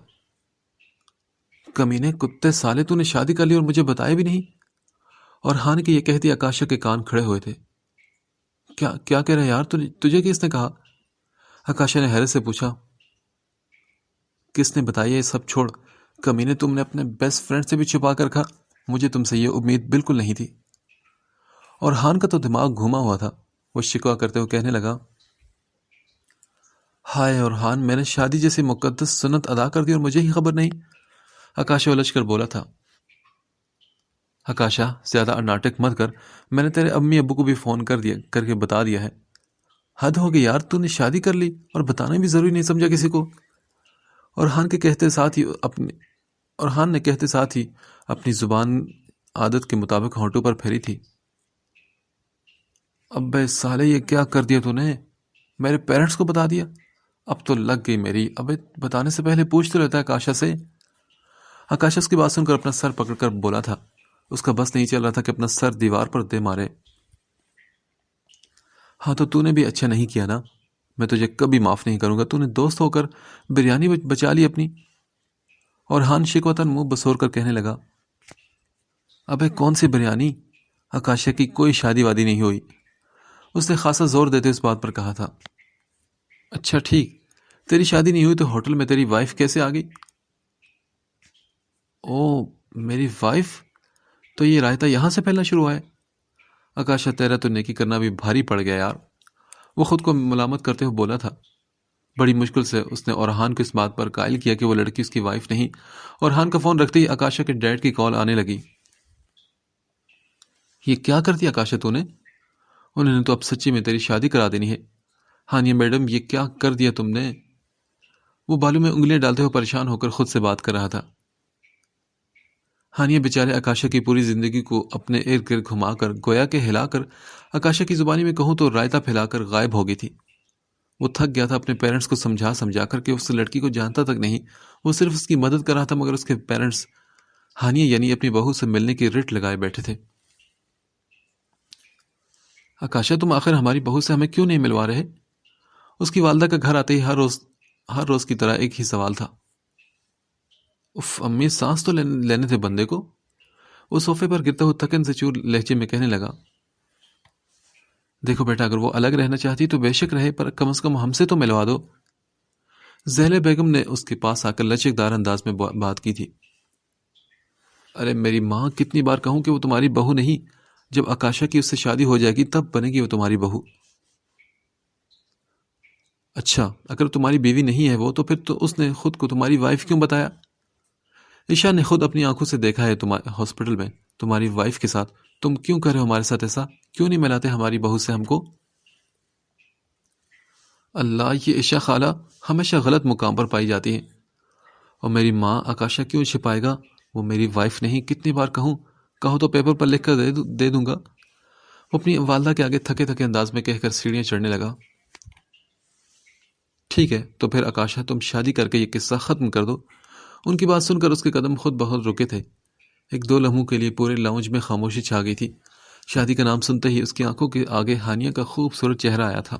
کمینے کتے سالے، تو نے شادی کر لی اور مجھے بتایا بھی نہیں؟ اور ہان کے یہ کہتی آکاشا کے کان کھڑے ہوئے تھے۔ کیا کہہ رہے یار، تجھے کس نے کہا؟ آکاشا نے حیرت سے پوچھا۔ کس نے بتایا؟ یہ سب چھوڑ، کمینے تم نے اپنے بیسٹ فرینڈ سے بھی چھپا کر رکھا، مجھے تم سے یہ امید بالکل نہیں تھی۔ اور ہان کا تو دماغ گھوما ہوا تھا، وہ شکوہ کرتے ہوئے کہنے لگا۔ ہائے اور ہان، میں نے شادی جیسی مقدس سنت ادا کر دی اور مجھے ہی خبر نہیں، آکاشا الجھ کر بولا تھا۔ آکاشا زیادہ ناٹک مت کر، میں نے تیرے امی ابو کو بھی فون کر کے بتا دیا ہے۔ حد ہو گئی یار، تو نے شادی کر لی اور بتانا بھی ضروری نہیں سمجھا کسی کو۔ اور ہان نے کہتے ساتھ ہی اپنی زبان عادت کے مطابق ہونٹوں پر پھیری تھی۔ ابے سالے، یہ کیا کر دیا تو نے؟ میرے پیرنٹس کو بتا دیا؟ اب تو لگ گئی میری۔ ابے بتانے سے پہلے پوچھ تو لیتا ہے آکاشا سے۔ آکاشا اس کی بات سن کر اپنا سر پکڑ کر بولا تھا، اس کا بس نہیں چل رہا تھا کہ اپنا سر دیوار پر دے مارے۔ ہاں تو نے بھی اچھا نہیں کیا نا، میں تجھے کبھی معاف نہیں کروں گا، تو نے دوست ہو کر بریانی بچا لی اپنی۔ اور ہان شکوتاً منہ بسور کر کہنے لگا۔ ابے کون سی بریانی؟ آکاشا کی کوئی شادی وادی نہیں ہوئی، اس نے خاصا زور دیتے اس بات پر کہا تھا۔ اچھا ٹھیک، تیری شادی نہیں ہوئی تو ہوٹل میں تیری وائف کیسے آ گئی؟ او میری وائف؟ تو یہ رائتا یہاں سے پھیلنا شروع ہوا ہے؟ آکاشا تیرا تو نیکی کرنا بھی بھاری پڑ گیا یار، وہ خود کو ملامت کرتے ہوئے بولا تھا۔ بڑی مشکل سے اس نے اورہان کو اس بات پر قائل کیا کہ وہ لڑکی اس کی وائف نہیں۔ اورہان کا فون رکھتے ہی آکاشا کے ڈیڈ کی کال آنے لگی۔ یہ کیا کر دیا آکاشا تو نے؟ انہوں نے تو اب سچی میں تیری شادی کرا دینی ہے۔ ہانیہ میڈم یہ کیا کر دیا تم نے؟ وہ بالوں میں انگلیاں ڈالتے ہوئے پریشان ہو کر خود سے بات کر رہا تھا۔ ہانیہ بیچارے آکاشا کی پوری زندگی کو اپنے ارد گرد گھما کر، گویا کہ ہلا کر، آکاشا کی زبانی میں کہوں تو رائتا پھیلا کر غائب ہو گئی تھی۔ وہ تھک گیا تھا اپنے پیرنٹس کو سمجھا کر کہ اس لڑکی کو جانتا تک نہیں، وہ صرف اس کی مدد کر رہا تھا، مگر اس کے پیرنٹس ہانیہ یعنی اپنی بہو سے ملنے کی رٹ لگائے بیٹھے تھے۔ آکاشا تم آخر ہماری بہو سے ہمیں کیوں نہیں ملوا رہے؟ اس کی والدہ کا گھر آتے ہی ہر روز کی طرح ایک ہی سوال تھا۔ اف امی، سانس تو لینے تھے بندے کو۔ وہ صوفے پر گرتے ہوئے تھکن سے چور لہجے میں کہنے لگا، دیکھو بیٹا، اگر وہ الگ رہنا چاہتی تو بے شک رہے، پر کم از کم ہم سے تو ملوا دو۔ زہلہ بیگم نے اس کے پاس آ کر لچکدار انداز میں بات کی تھی۔ ارے میری ماں، کتنی بار کہوں کہ وہ تمہاری بہو نہیں، جب آکاشا کی اس سے شادی ہو جائے گی تب بنے گی وہ تمہاری بہو۔ اچھا، اگر تمہاری بیوی نہیں ہے وہ، تو پھر تو اس نے خود کو تمہاری وائف کیوں بتایا؟ عشا نے خود اپنی آنکھوں سے دیکھا ہے ہاسپٹل میں تمہاری وائف کے ساتھ۔ تم کیوں کر رہے ہو ہمارے ساتھ ایسا؟ کیوں نہیں ملاتے ہماری بہو سے ہم کو؟ اللہ، یہ عشا خالہ ہمیشہ غلط مقام پر پائی جاتی ہے۔ اور میری ماں، آکاشا کیوں چھپائے گا؟ وہ میری وائف نہیں، کتنی بار کہو تو پیپر پر لکھ کر دے دوں گا۔ وہ اپنی والدہ کے آگے تھکے تھکے انداز میں کہہ کر سیڑھیاں چڑھنے لگا۔ ٹھیک ہے، تو پھر آکاشا تم شادی کر کے یہ قصہ ختم کر دو۔ ان کی بات سن کر اس کے قدم خود بخود رکے تھے۔ ایک دو لمحوں کے لیے پورے لاؤنج میں خاموشی چھا گئی تھی۔ شادی کا نام سنتے ہی اس کی آنکھوں کے آگے ہانیہ کا خوبصورت چہرہ آیا تھا۔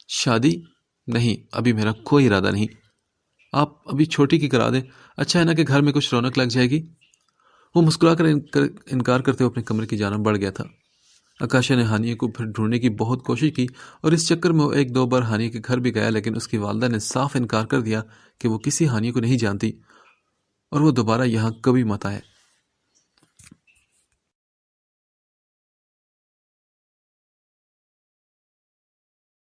شادی؟ نہیں، ابھی میرا کوئی ارادہ نہیں۔ آپ ابھی چھوٹی کی کرا دیں، اچھا ہے نا کہ گھر میں کچھ رونق لگ جائے گی۔ وہ مسکرا کر انکار کرتے ہوئے اپنے کمرے کی جانب بڑھ گیا تھا۔ آکاشا نے ہانیہ کو پھر ڈھونڈنے کی بہت کوشش کی اور اس چکر میں وہ ایک دو بار ہانیہ کے گھر بھی گیا، لیکن اس کی والدہ نے صاف انکار کر دیا کہ وہ کسی ہانیہ کو نہیں جانتی اور وہ دوبارہ یہاں کبھی مت آئے۔